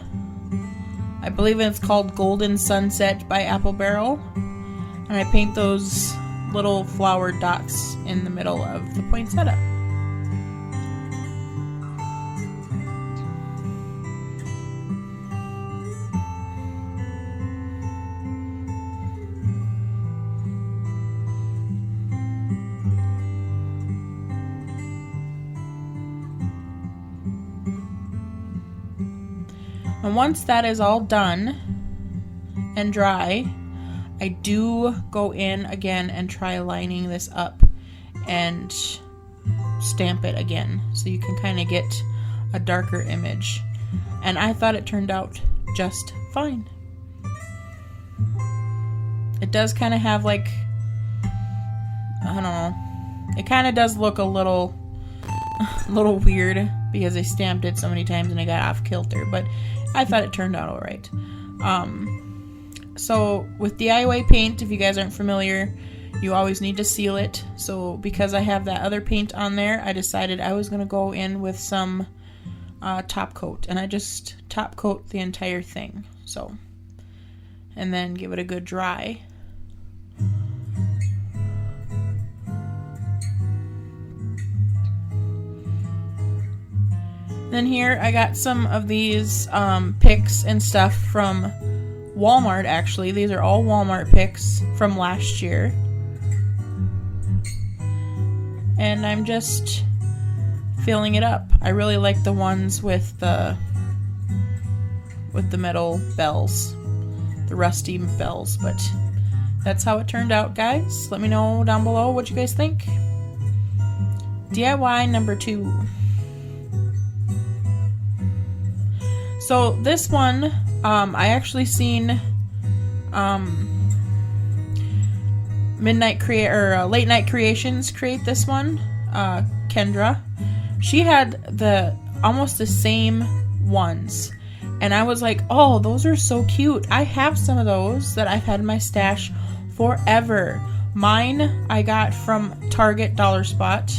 I believe it's called Golden Sunset by Apple Barrel, and I paint those little flower dots in the middle of the poinsettia. And once that is all done and dry, I do go in again and try lining this up and stamp it again so you can kind of get a darker image. And I thought it turned out just fine. It does kind of have like, I don't know, it kind of does look a little weird because I stamped it so many times and I got off kilter, but I thought it turned out alright. So with DIY paint, if you guys aren't familiar, you always need to seal it. So because I have that other paint on there, I decided I was going to go in with some top coat, and I just top coat the entire thing. So, and then give it a good dry. Then here I got some of these picks and stuff from Walmart, actually. These are all Walmart picks from last year. And I'm just filling it up. I really like the ones with the metal bells, the rusty bells, but that's how it turned out, guys. Let me know down below what you guys think. DIY number 2. So this one, I actually seen Late Night Creations create this one. Kendra, she had almost the same ones, and I was like, oh, those are so cute. I have some of those that I've had in my stash forever. Mine I got from Target Dollar Spot.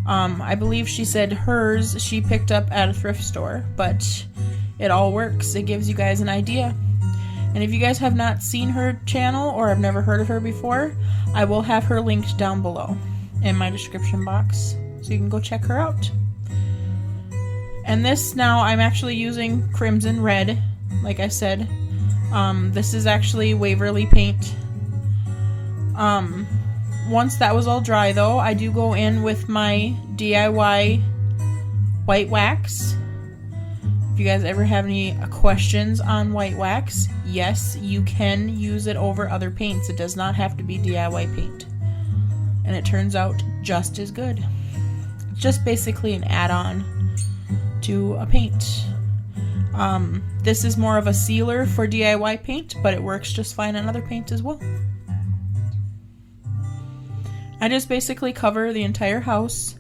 I believe she said hers she picked up at a thrift store, but it all works. It gives you guys an idea. And if you guys have not seen her channel or have never heard of her before, I will have her linked down below in my description box, so you can go check her out. And this now I'm actually using Crimson Red, like I said. This is actually Waverly paint. Once that was all dry though, I do go in with my DIY white wax. If you guys ever have any questions on white wax, yes, you can use it over other paints. It does not have to be DIY paint. And it turns out just as good. It's just basically an add-on to a paint. This is more of a sealer for DIY paint, but it works just fine on other paint as well. I just basically cover the entire house.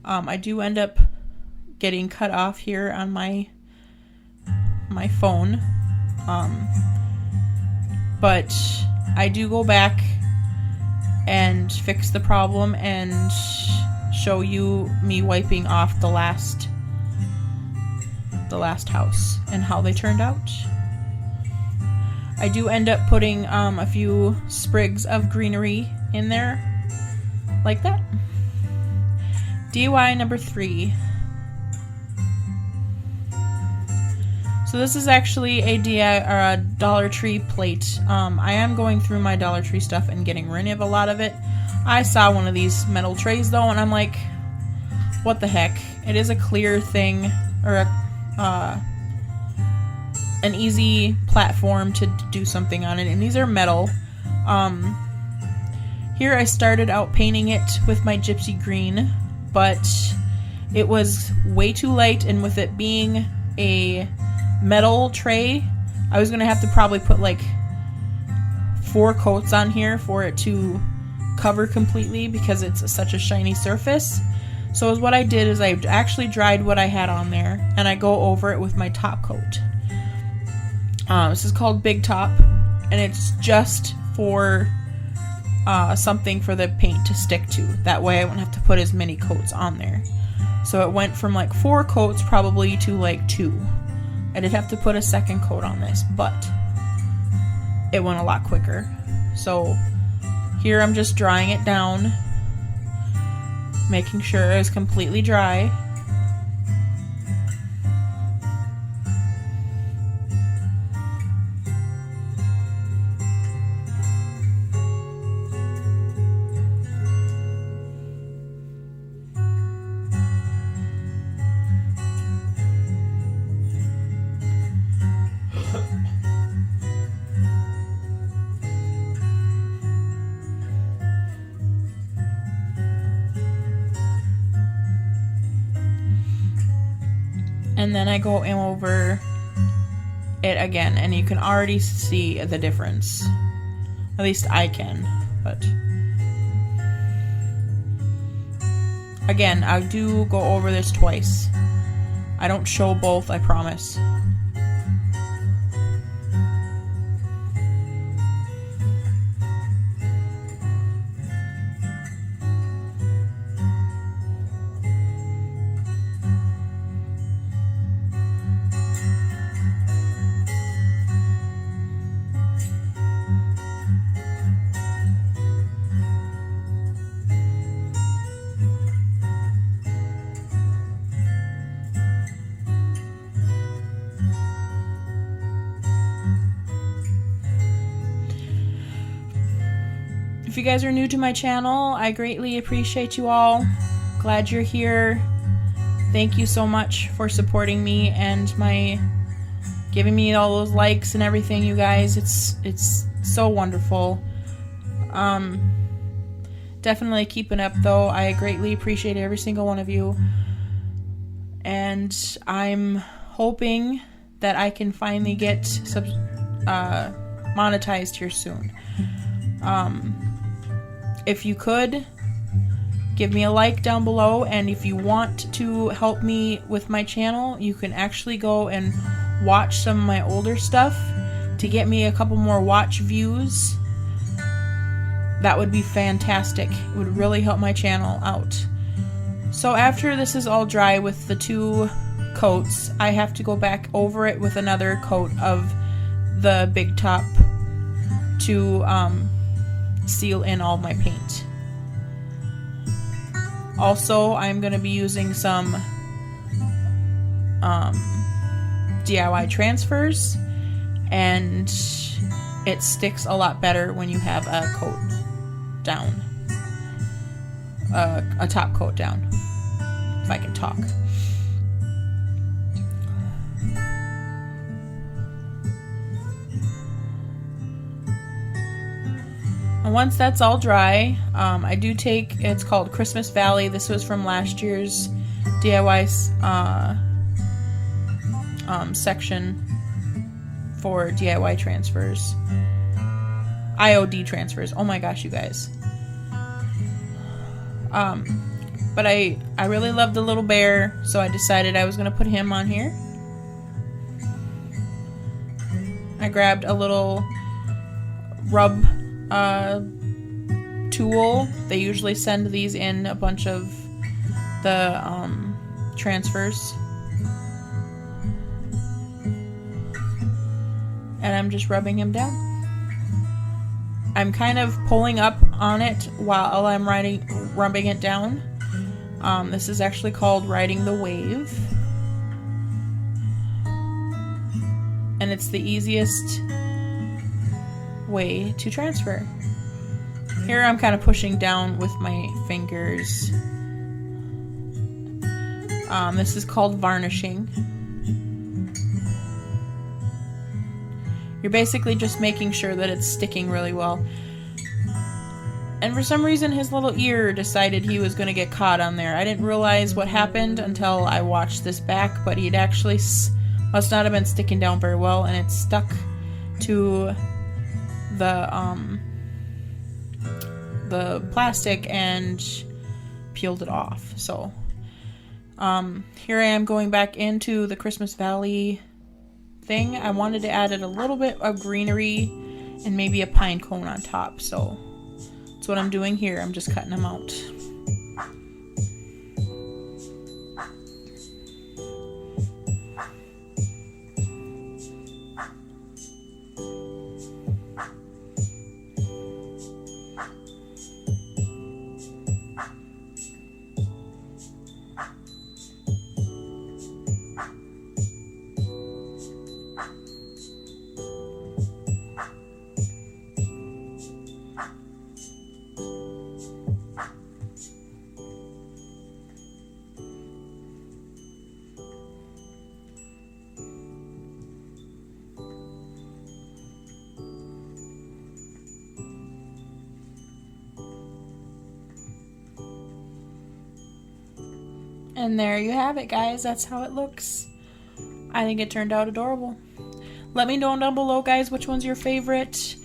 I do end up getting cut off here on my phone, but I do go back and fix the problem and show you me wiping off the last house and how they turned out. I do end up putting a few sprigs of greenery in there like that. DIY number 3. So this is actually a Dollar Tree plate. I am going through my Dollar Tree stuff and getting rid of a lot of it. I saw one of these metal trays though, and I'm like, what the heck? It is a clear thing, or an easy platform to do something on it, and these are metal. Here I started out painting it with my gypsy green, but it was way too light, and with it being a metal tray, I was gonna have to probably put like 4 coats on here for it to cover completely because it's such a shiny surface. So what I did is I actually dried what I had on there, and I go over it with my top coat. This is called Big Top, and it's just for something for the paint to stick to. That way I won't have to put as many coats on there. So it went from like 4 coats probably to like 2. I did have to put a second coat on this, but it went a lot quicker. So here I'm just drying it down, making sure it's completely dry. And then I go in over it again, and you can already see the difference. At least I can, but again, I do go over this twice. I don't show both, I promise. If you guys are new to my channel, I greatly appreciate you all. Glad you're here. Thank you so much for supporting me and giving me all those likes and everything, you guys. It's so wonderful. Definitely keeping up though. I greatly appreciate every single one of you. And I'm hoping that I can finally get monetized here soon. If you could, give me a like down below, and if you want to help me with my channel, you can actually go and watch some of my older stuff to get me a couple more watch views. That would be fantastic. It would really help my channel out. So after this is all dry with the 2 coats, I have to go back over it with another coat of the Big Top to seal in all my paint. Also, I'm going to be using some DIY transfers, and it sticks a lot better when you have a coat down, a top coat down, if I can talk. And once that's all dry, I do take, it's called Christmas Valley. This was from last year's DIY section for DIY transfers. IOD transfers. Oh my gosh, you guys. But I really love the little bear, so I decided I was going to put him on here. I grabbed a little rub tool. They usually send these in a bunch of the transfers. And I'm just rubbing him down. I'm kind of pulling up on it while I'm rubbing it down. This is actually called riding the wave. And it's the easiest way to transfer. Here I'm kind of pushing down with my fingers. This is called varnishing. You're basically just making sure that it's sticking really well. And for some reason his little ear decided he was going to get caught on there. I didn't realize what happened until I watched this back, but he'd actually must not have been sticking down very well, and it stuck to the plastic and peeled it off. So here I am going back into the Christmas Valley thing. I wanted to add it a little bit of greenery and maybe a pine cone on top, so that's what I'm doing here. I'm just cutting them out. And there you have it, guys. That's how it looks. I think it turned out adorable. Let me know down below, guys, which one's your favorite.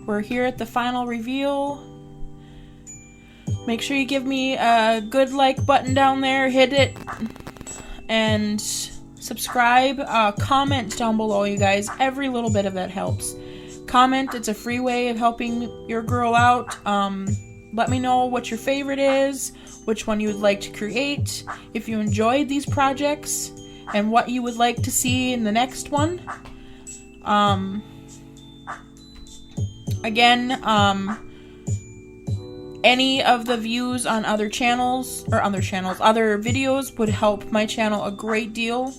We're here at the final reveal. Make sure you give me a good like button down there. Hit it. And subscribe. Comment down below, you guys. Every little bit of it helps. Comment. It's a free way of helping your girl out. Let me know what your favorite is, which one you would like to create, if you enjoyed these projects, and what you would like to see in the next one. Again, any of the views on other channels, or other videos would help my channel a great deal.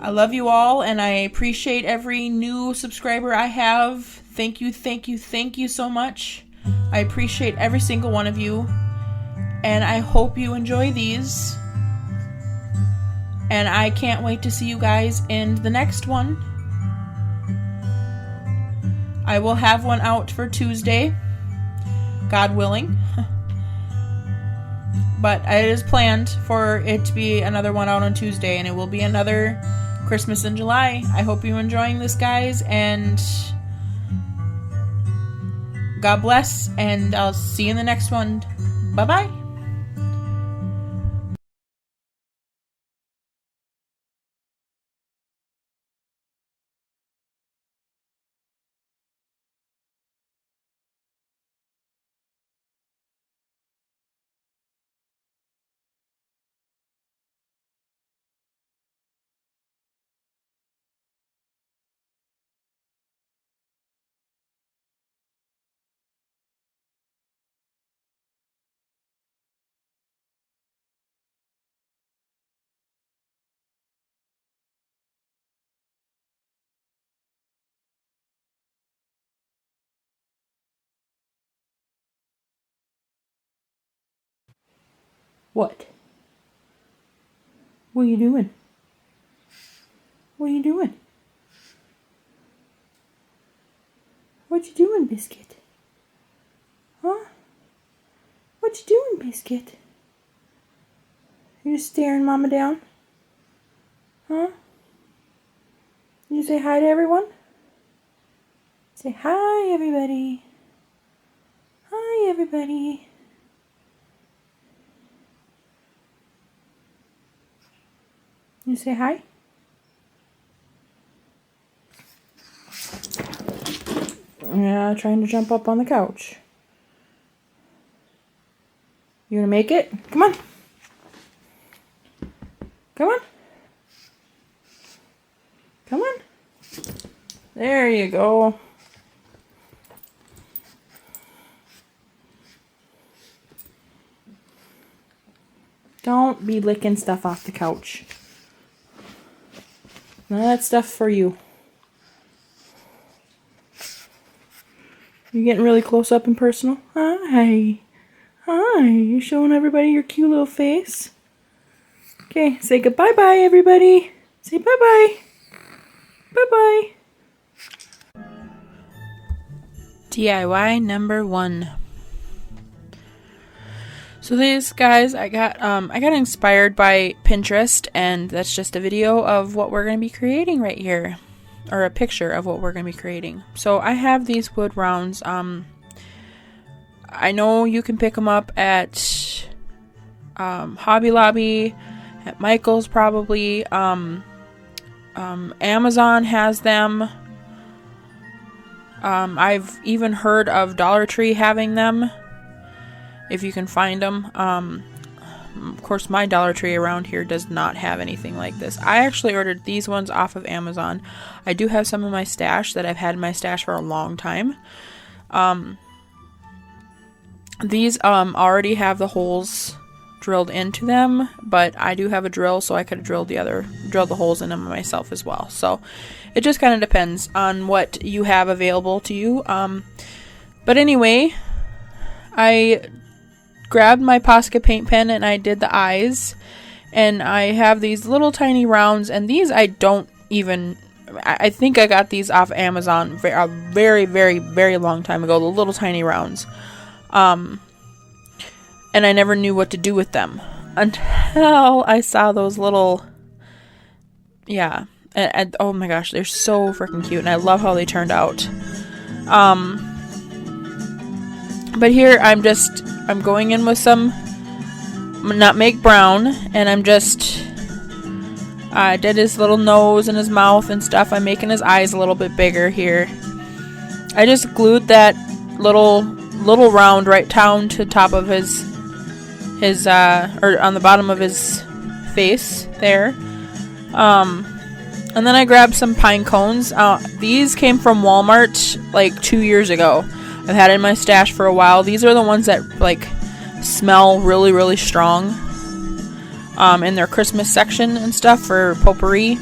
I love you all, and I appreciate every new subscriber I have. Thank you, thank you, thank you so much. I appreciate every single one of you, and I hope you enjoy these. And I can't wait to see you guys in the next one. I will have one out for Tuesday, God willing. But it is planned for it to be another one out on Tuesday, and it will be another Christmas in July. I hope you're enjoying this, guys, and God bless, and I'll see you in the next one. Bye-bye. What? What are you doing? What are you doing? What you doing, Biscuit? Huh? What you doing, Biscuit? You just staring Mama down? Huh? You say hi to everyone? Say hi, everybody. Hi, everybody. You say hi? Yeah, trying to jump up on the couch. You gonna make it? Come on. Come on. Come on. There you go. Don't be licking stuff off the couch. None of that stuff for you. You're getting really close up and personal. Hi. Hi. You showing everybody your cute little face? Okay, say goodbye-bye, everybody. Say bye-bye. Bye-bye. DIY number 1. So these guys, I got inspired by Pinterest, and that's just a video of what we're going to be creating right here, or a picture of what we're going to be creating. So I have these wood rounds. I know you can pick them up at Hobby Lobby, at Michael's probably. Amazon has them. I've even heard of Dollar Tree having them, if you can find them. Of course, my Dollar Tree around here does not have anything like this. I actually ordered these ones off of Amazon. I do have some in my stash that I've had in my stash for a long time. These already have the holes drilled into them, but I do have a drill, so I could have drilled the holes in them myself as well. So it just kind of depends on what you have available to you. But anyway, I grabbed my Posca paint pen and I did the eyes, and I have these little tiny rounds, and these I think I got these off Amazon a very, very, very long time ago, the little tiny rounds. And I never knew what to do with them until I saw those little, yeah, and oh my gosh, they're so freaking cute, and I love how they turned out. But here I'm going in with some nutmeg brown, and I did his little nose and his mouth and stuff. I'm making his eyes a little bit bigger here. I just glued that little round right down to the top of his or on the bottom of his face there. And then I grabbed some pine cones. These came from Walmart like 2 years ago. I've had it in my stash for a while. These are the ones that like smell really, really strong. In their Christmas section and stuff for potpourri.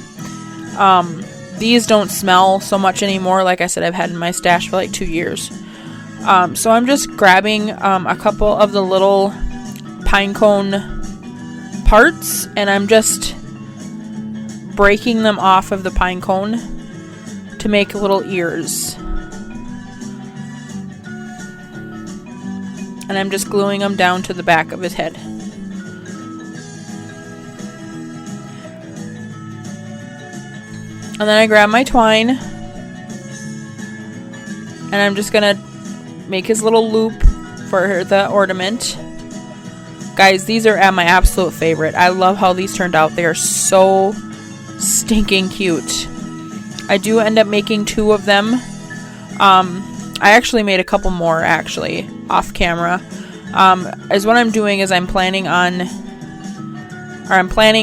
These don't smell so much anymore. Like I said, I've had in my stash for like 2 years. So I'm just grabbing a couple of the little pine cone parts, and I'm just breaking them off of the pine cone to make little ears. And I'm just gluing them down to the back of his head. And then I grab my twine, and I'm just gonna make his little loop for the ornament. Guys, these are my absolute favorite. I love how these turned out. They are so stinking cute. I do end up making 2 of them. I actually made a couple more actually off camera. As what I'm doing is I'm planning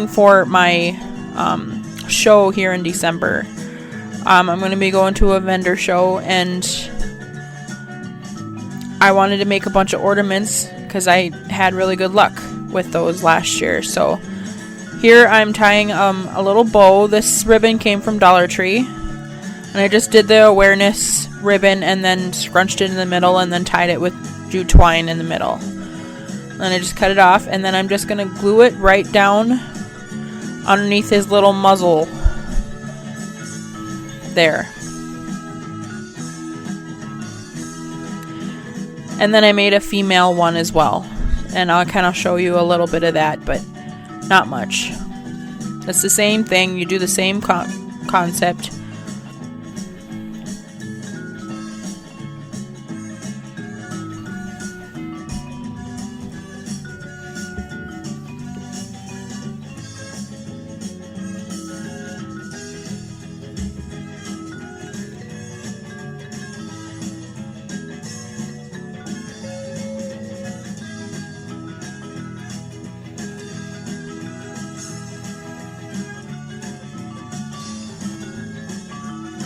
for my show here in December. I'm going to be going to a vendor show, and I wanted to make a bunch of ornaments because I had really good luck with those last year. So here I'm tying a little bow. This ribbon came from Dollar Tree, and I just did the awareness ribbon and then scrunched it in the middle and then tied it with jute twine in the middle. Then I just cut it off, and then I'm just going to glue it right down underneath his little muzzle there. And then I made a female one as well, and I'll kind of show you a little bit of that, but not much. It's the same thing. You do the same concept.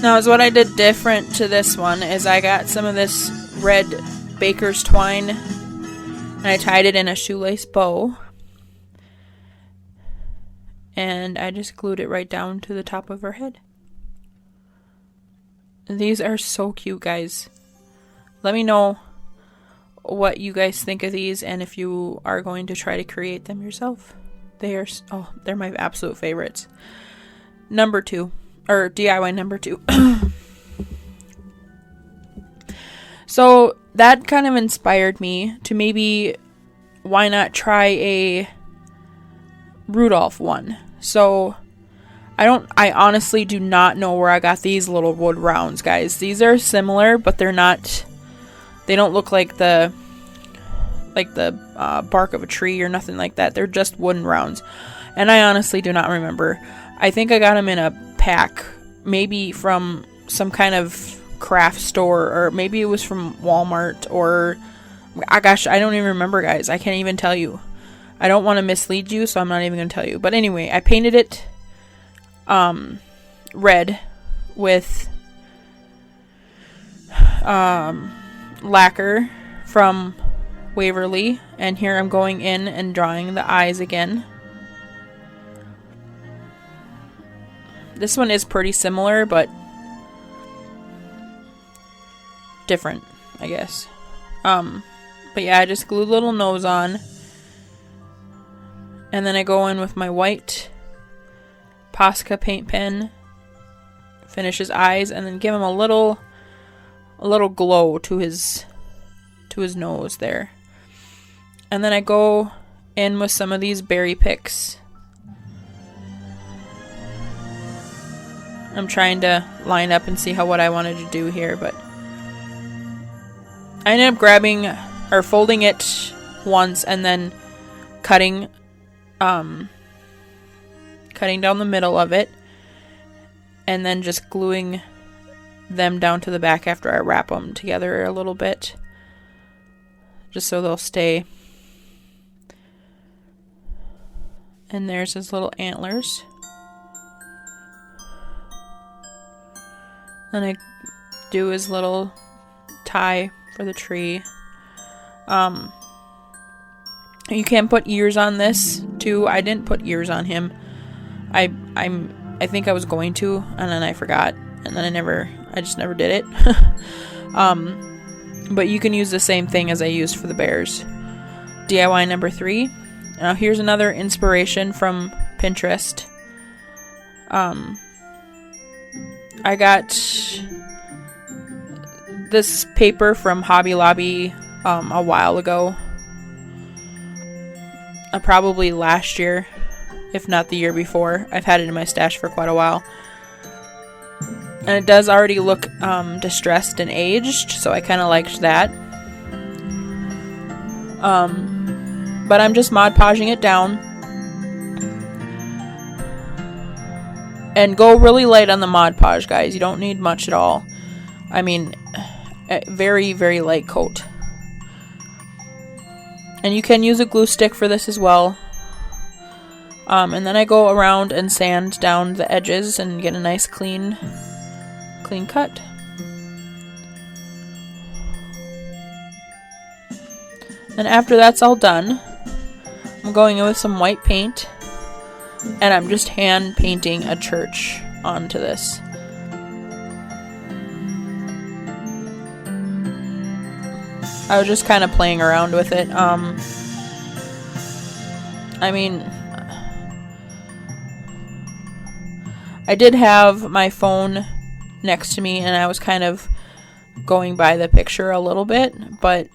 Now, is what I did different to this one is I got some of this red baker's twine and I tied it in a shoelace bow, and I just glued it right down to the top of her head. These are so cute, guys. Let me know what you guys think of these and if you are going to try to create them yourself. They're my absolute favorites. Number 2. Or DIY number 2. So that kind of inspired me to maybe, why not try a Rudolph one. So I honestly do not know where I got these little wood rounds, guys. These are similar, but they don't look like the bark of a tree or nothing like that. They're just wooden rounds. And I honestly do not remember. I think I got them in a pack, maybe from some kind of craft store, or maybe it was from Walmart, or I don't even remember, guys. I can't even tell you. I don't want to mislead you, so I'm not even going to tell you. But anyway, I painted it red with lacquer from Waverly, and here I'm going in and drawing the eyes again. This one is pretty similar, but different, I guess. But yeah, I just glued a little nose on. And then I go in with my white Posca paint pen, finish his eyes, and then give him a little glow to his nose there. And then I go in with some of these berry picks. I'm trying to line up and see what I wanted to do here, but I ended up folding it once and then cutting down the middle of it, and then just gluing them down to the back after I wrap them together a little bit, just so they'll stay. And there's his little antlers. Then I do his little tie for the tree. You can put ears on this too. I didn't put ears on him. I think I was going to, and then I forgot, and then I just never did it. But you can use the same thing as I used for the bears. DIY number 3. Now here's another inspiration from Pinterest. I got this paper from Hobby Lobby a while ago. Probably last year, if not the year before. I've had it in my stash for quite a while. And it does already look distressed and aged, so I kind of liked that. But I'm just Mod Podging it down. And go really light on the Mod Podge, guys. You don't need much at all. I mean, very, very light coat. And you can use a glue stick for this as well. And then I go around and sand down the edges and get a nice clean cut. And after that's all done, I'm going in with some white paint, and I'm just hand painting a church onto this. I was just kind of playing around with it. I mean, I did have my phone next to me, and I was kind of going by the picture a little bit, but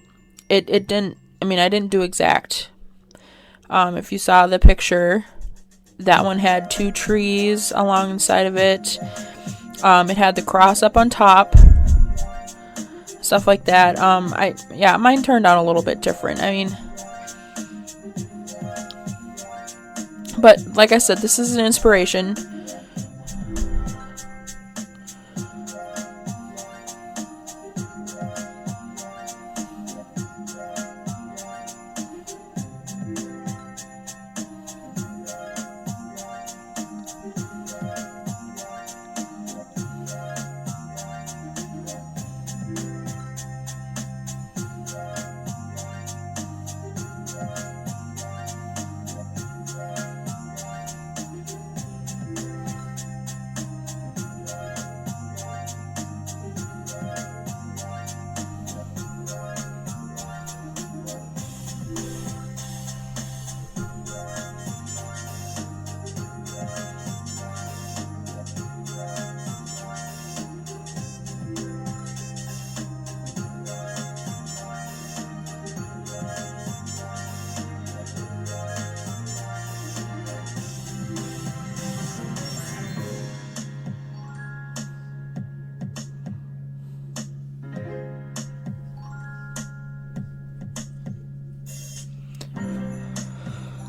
it didn't, I mean, I didn't do exact. If you saw the picture, that one had 2 trees along the side of it. It had the cross up on top, stuff like that. Yeah, mine turned out a little bit different. I mean, but like I said, this is an inspiration.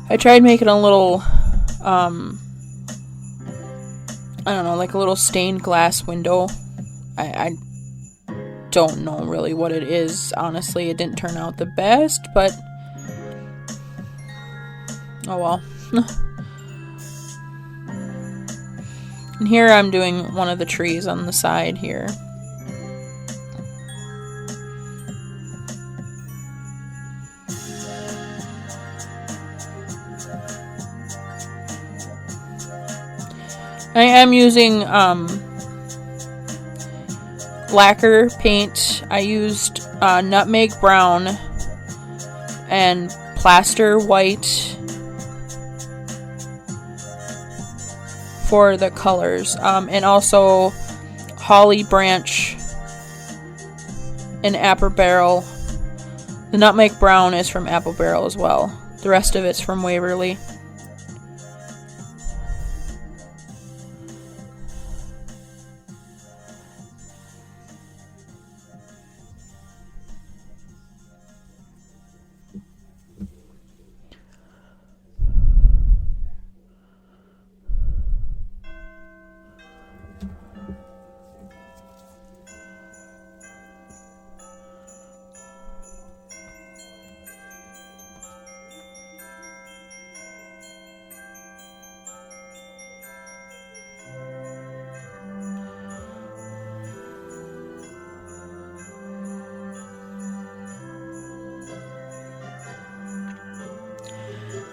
I tried making a little, I don't know, like a little stained glass window. I don't know really what it is, honestly. It didn't turn out the best, but oh well. And here I'm doing one of the trees on the side here. I am using lacquer paint. I used nutmeg brown and plaster white for the colors, and also holly branch and apple barrel. The nutmeg brown is from Apple Barrel as well. The rest of it's from Waverly.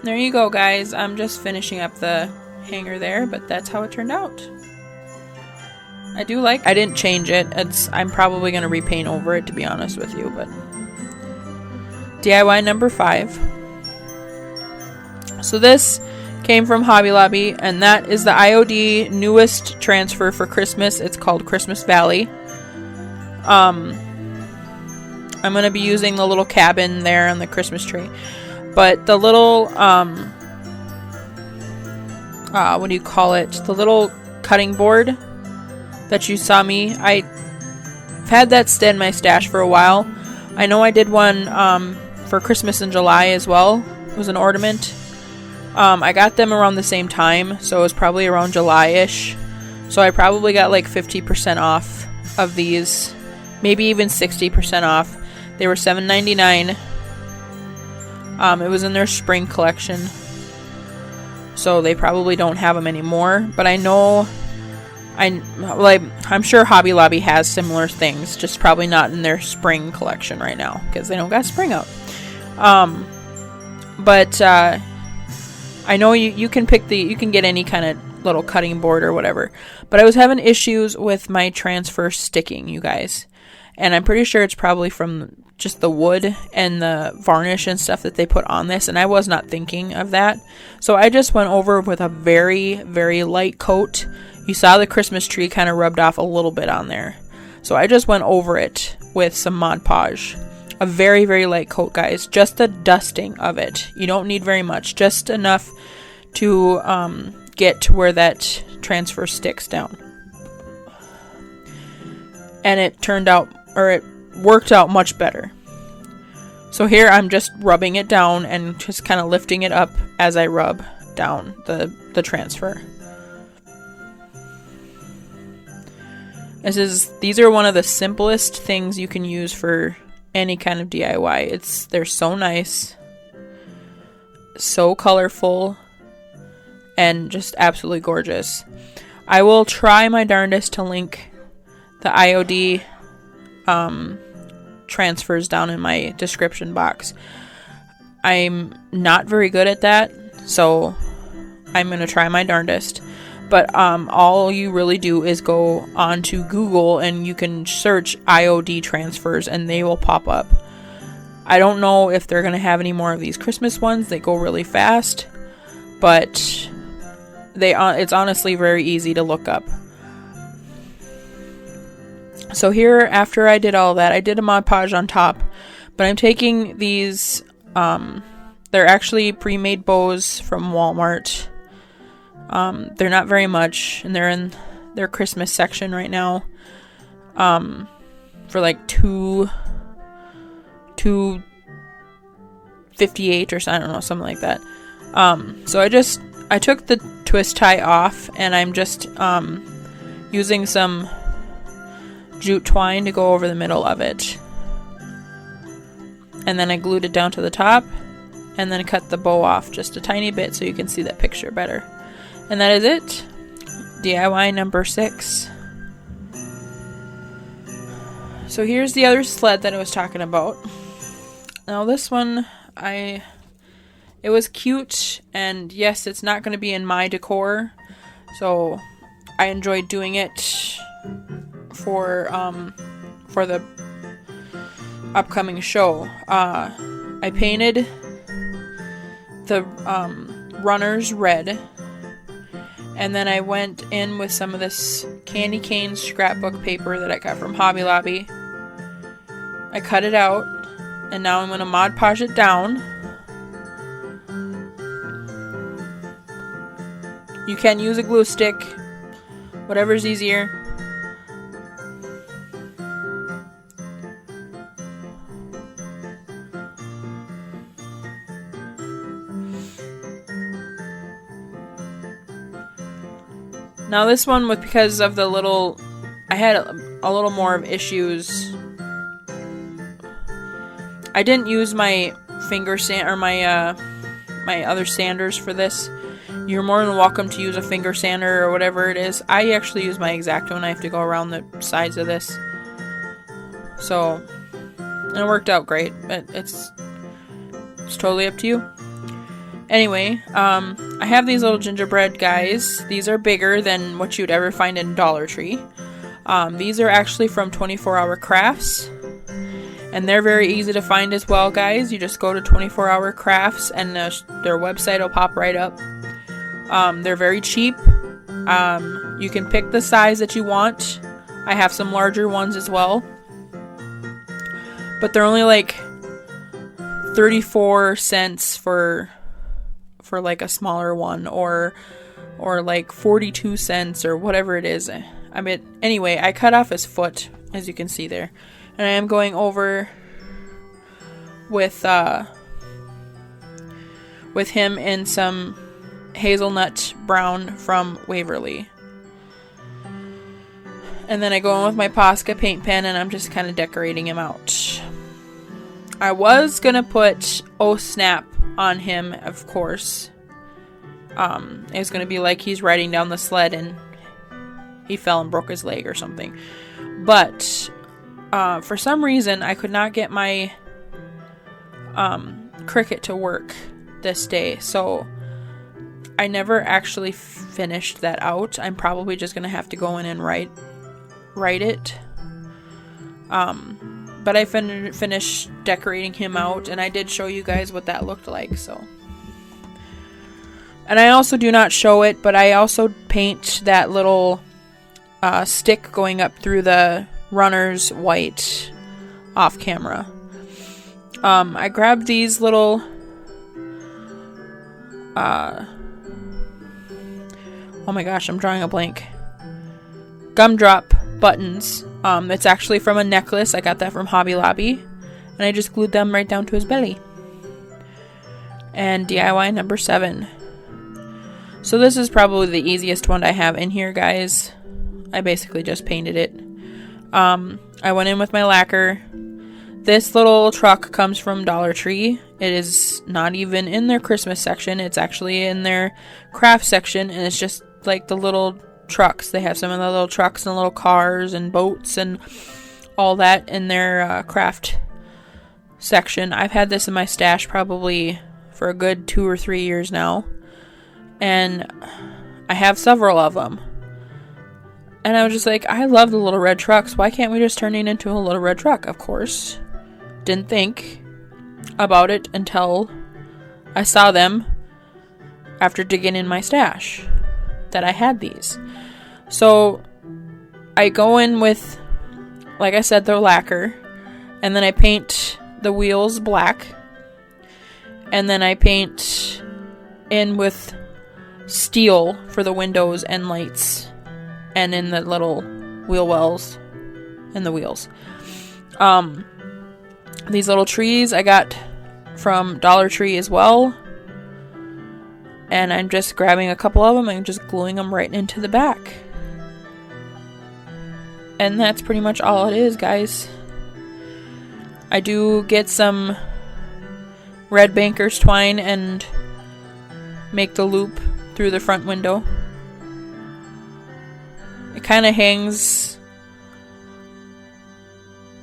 There you go, guys. I'm just finishing up the hanger there, but that's how it turned out. I didn't change it. I'm probably going to repaint over it, to be honest with you, but DIY number 5. So this came from Hobby Lobby, and that is the IOD newest transfer for Christmas. It's called Christmas Valley. I'm going to be using the little cabin there on the Christmas tree. But the little, what do you call it? The little cutting board that you saw me. I've had that stay in my stash for a while. I know I did one for Christmas in July as well. It was an ornament. I got them around the same time, so it was probably around July-ish. So I probably got like 50% off of these, maybe even 60% off. They were $7.99. It was in their spring collection, so they probably don't have them anymore. But I know, I'm sure Hobby Lobby has similar things, just probably not in their spring collection right now because they don't got spring out. But I know you can pick you can get any kind of little cutting board or whatever. But I was having issues with my transfer sticking, you guys. And I'm pretty sure it's probably from just the wood and the varnish and stuff that they put on this. And I was not thinking of that. So I just went over with a very, very light coat. You saw the Christmas tree kind of rubbed off a little bit on there. So I just went over it with some Mod Podge. A very, very light coat, guys. Just a dusting of it. You don't need very much. Just enough to get to where that transfer sticks down. And it worked out much better. So here I'm just rubbing it down and just kind of lifting it up as I rub down the transfer. These are one of the simplest things you can use for any kind of DIY. They're so nice, so colorful, and just absolutely gorgeous. I will try my darndest to link the IOD transfers down in my description box. I'm not very good at that, so I'm going to try my darndest. But all you really do is go onto Google and you can search IOD transfers and they will pop up. I don't know if they're going to have any more of these Christmas ones. They go really fast, but it's honestly very easy to look up. So here, after I did all that, I did a Mod Podge on top, but I'm taking these, they're actually pre-made bows from Walmart. They're not very much, and they're in their Christmas section right now, for like $2.58 or I don't know, something like that. So I took the twist tie off, and I'm just, using some jute twine to go over the middle of it. And then I glued it down to the top, and then cut the bow off just a tiny bit so you can see that picture better. And that is it. DIY number 6. So here's the other sled that I was talking about. Now this one, it was cute, and yes, it's not going to be in my decor, so I enjoyed doing it for the upcoming show. I painted the runners red, and then I went in with some of this candy cane scrapbook paper that I got from Hobby Lobby. I cut it out, and now I'm going to Mod Podge it down. You can use a glue stick, whatever's easier. Now this one, because of the little, I had a little more of issues. I didn't use my finger sand or my other sanders for this. You're more than welcome to use a finger sander or whatever it is. I actually use my X-Acto knife to go around the sides of this. So, and it worked out great, but it's totally up to you. Anyway, I have these little gingerbread guys. These are bigger than what you'd ever find in Dollar Tree. These are actually from 24 Hour Crafts. And they're very easy to find as well, guys. You just go to 24 Hour Crafts and their website will pop right up. They're very cheap. You can pick the size that you want. I have some larger ones as well. But they're only like 34 cents for like a smaller one, or like 42 cents or whatever it is. I mean, anyway, I cut off his foot, as you can see there. And I am going over with him in some hazelnut brown from Waverly. And then I go in with my Posca paint pen and I'm just kind of decorating him out. I was going to put Oh Snap on him, of course. It's going to be like he's riding down the sled and he fell and broke his leg or something. But for some reason, I could not get my Cricut to work this day. So I never actually finished that out. I'm probably just going to have to go in and write it. But I finished decorating him out, and I did show you guys what that looked like, so. And I also do not show it, but I also paint that little stick going up through the runner's white off camera. I grabbed these little oh my gosh, I'm drawing a blank. Gumdrop buttons. It's actually from a necklace. I got that from Hobby Lobby. And I just glued them right down to his belly. And DIY number 7. So this is probably the easiest one I have in here, guys. I basically just painted it. I went in with my lacquer. This little truck comes from Dollar Tree. It is not even in their Christmas section. It's actually in their craft section. And it's just like the little trucks. They have some of the little trucks and little cars and boats and all that in their craft section. I've had this in my stash probably for a good 2 or 3 years now, and I have several of them. And I was just like, I love the little red trucks. Why can't we just turn it into a little red truck? Of course, didn't think about it until I saw them after digging in my stash that I had these. So I go in with, like I said, the lacquer, and then I paint the wheels black, and then I paint in with steel for the windows and lights, and in the little wheel wells and the wheels. These little trees I got from Dollar Tree as well. And I'm just grabbing a couple of them and just gluing them right into the back. And that's pretty much all it is, guys. I do get some red banker's twine and make the loop through the front window. It kind of hangs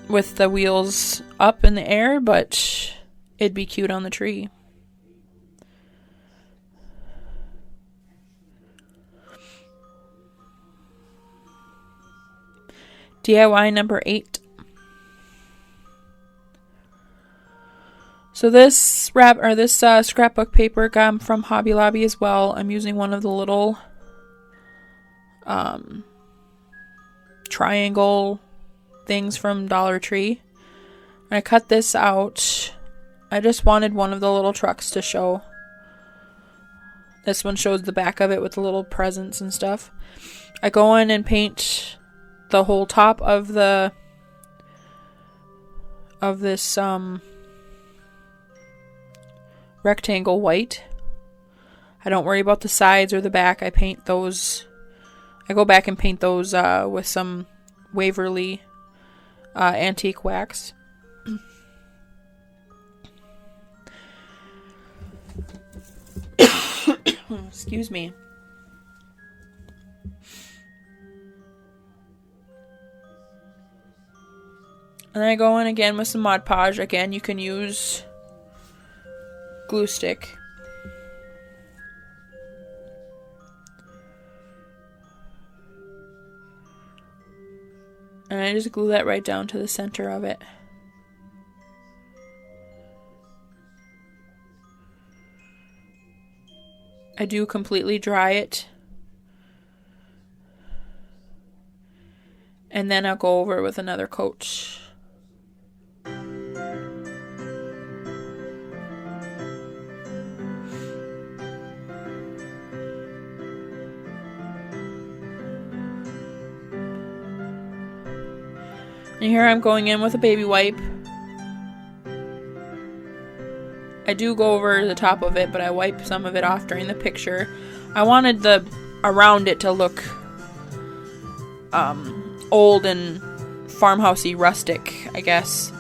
with the wheels up in the air, but it'd be cute on the tree. DIY number 8. So this scrapbook paper got from Hobby Lobby as well. I'm using one of the little triangle things from Dollar Tree. I cut this out. I just wanted one of the little trucks to show. This one shows the back of it with the little presents and stuff. I go in and paint the whole top of this rectangle white. I don't worry about the sides or the back. I paint those. I go back and paint those with some Waverly antique wax. Excuse me. And then I go in again with some Mod Podge. Again, you can use glue stick. And I just glue that right down to the center of it. I do completely dry it. And then I'll go over with another coat. And here I'm going in with a baby wipe. I do go over the top of it, but I wipe some of it off during the picture. I wanted the around it to look old and farmhousey, rustic, I guess.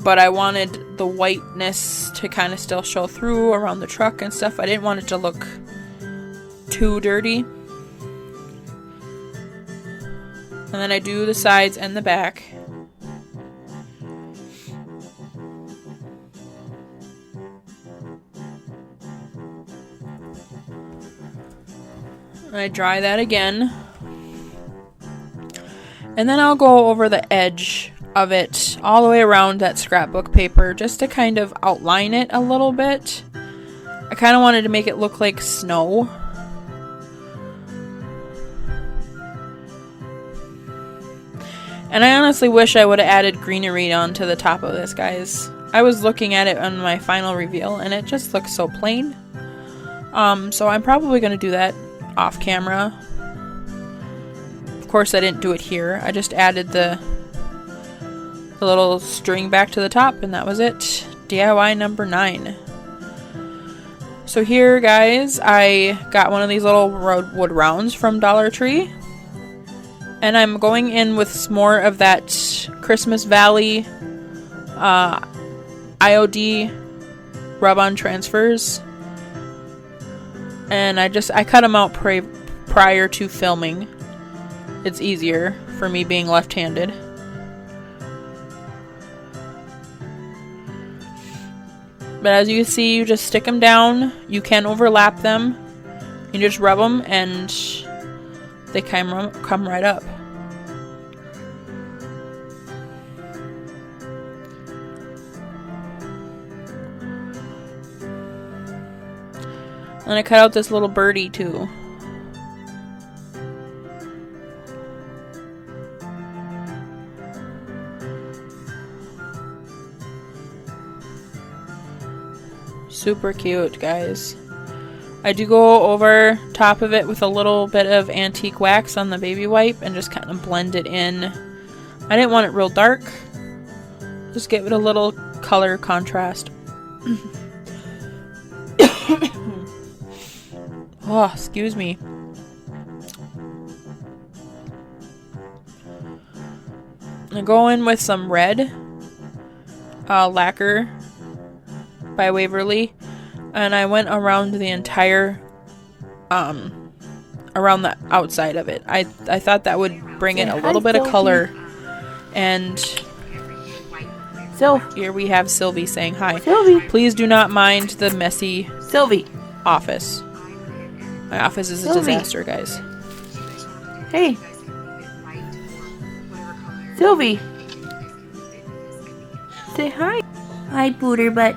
But I wanted the whiteness to kind of still show through around the truck and stuff. I didn't want it to look too dirty. And then I do the sides and the back. And I dry that again. And then I'll go over the edge of it all the way around that scrapbook paper just to kind of outline it a little bit. I kind of wanted to make it look like snow. And I honestly wish I would have added greenery onto the top of this, guys. I was looking at it on my final reveal and it just looks so plain. So I'm probably going to do that off camera. Of course I didn't do it here. I just added the little string back to the top and that was it. DIY number 9. So here, guys, I got one of these little wood rounds from Dollar Tree. And I'm going in with some more of that Christmas Valley IOD rub-on transfers. And I cut them out prior to filming. It's easier for me being left-handed. But as you see, you just stick them down. You can overlap them. You just rub them and they come right up. And I cut out this little birdie too. Super cute, guys. I do go over top of it with a little bit of antique wax on the baby wipe and just kind of blend it in. I didn't want it real dark. Just give it a little color contrast. Oh, excuse me. I go in with some red lacquer by Waverly, and I went around the entire around the outside of it. I thought that would bring in a little bit of color. And here we have Sylvie saying hi. Sylvie, please do not mind the messy Sylvie office. My office is a disaster, guys. Hey, Sylvie, say hi. Hi, Pooter Butt.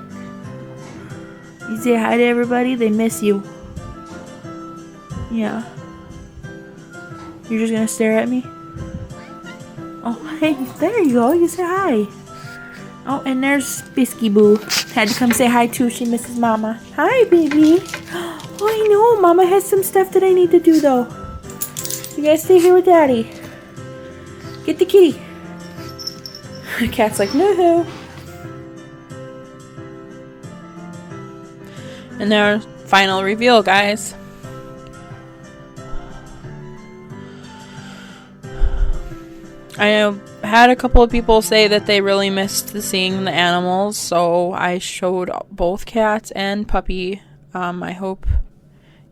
You say hi to everybody. They miss you. Yeah. You're just gonna stare at me? Oh, hey, there you go. You say hi. Oh, and there's Bisky Boo. Had to come say hi too. She misses Mama. Hi, baby. Oh, I know. Mama has some stuff that I need to do, though. You guys stay here with Daddy. Get the kitty. The cat's like, no. And their final reveal, guys. I had a couple of people say that they really missed seeing the animals, so I showed both cats and puppy. I hope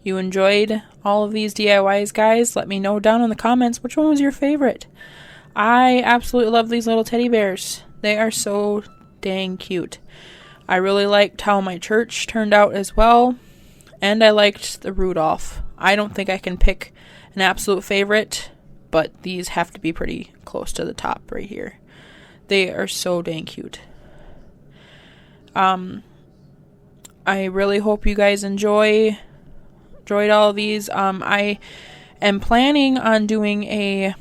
you enjoyed all of these DIYs, guys. Let me know down in the comments which one was your favorite. I absolutely love these little teddy bears. They are so dang cute. I really liked how my church turned out as well, and I liked the Rudolph. I don't think I can pick an absolute favorite, but these have to be pretty close to the top right here. They are so dang cute. I really hope you guys enjoyed all of these. I am planning on doing a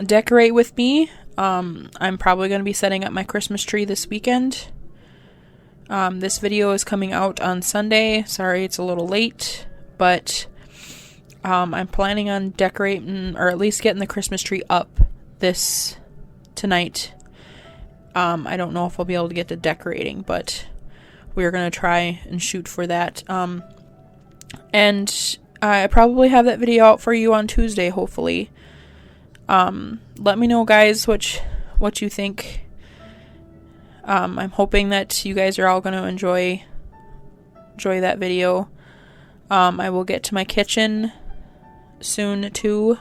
decorate with me. I'm probably going to be setting up my Christmas tree this weekend. This video is coming out on Sunday. Sorry it's a little late, but I'm planning on decorating, or at least getting the Christmas tree up tonight. I don't know if I'll be able to get to decorating, but we're going to try and shoot for that. And I probably have that video out for you on Tuesday, hopefully. Let me know, guys, what you think. I'm hoping that you guys are all going to enjoy that video. I will get to my kitchen soon, too.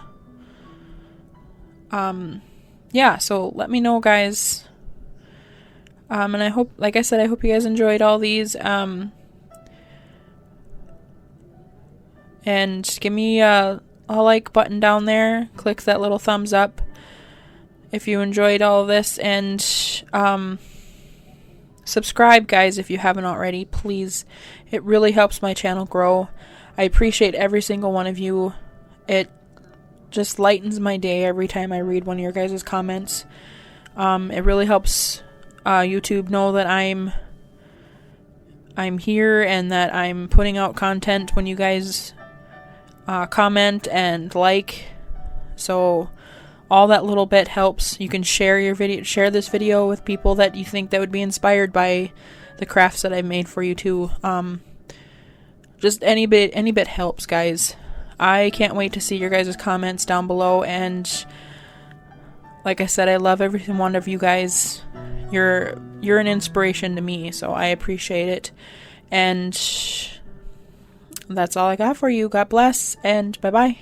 Yeah, so let me know, guys. And I hope, like I said, I hope you guys enjoyed all these. And give me a like button down there. Click that little thumbs up if you enjoyed all of this. And subscribe, guys, if you haven't already. Please. It really helps my channel grow. I appreciate every single one of you. It just lightens my day every time I read one of your guys' comments. It really helps YouTube know that I'm here and that I'm putting out content when you guys comment and like. So all that little bit helps. You can share this video with people that you think that would be inspired by the crafts that I made for you too. Just any bit helps, guys. I can't wait to see your guys' comments down below, and like I said, I love every one of you guys. You're an inspiration to me, so I appreciate it. And that's all I got for you. God bless, and bye-bye.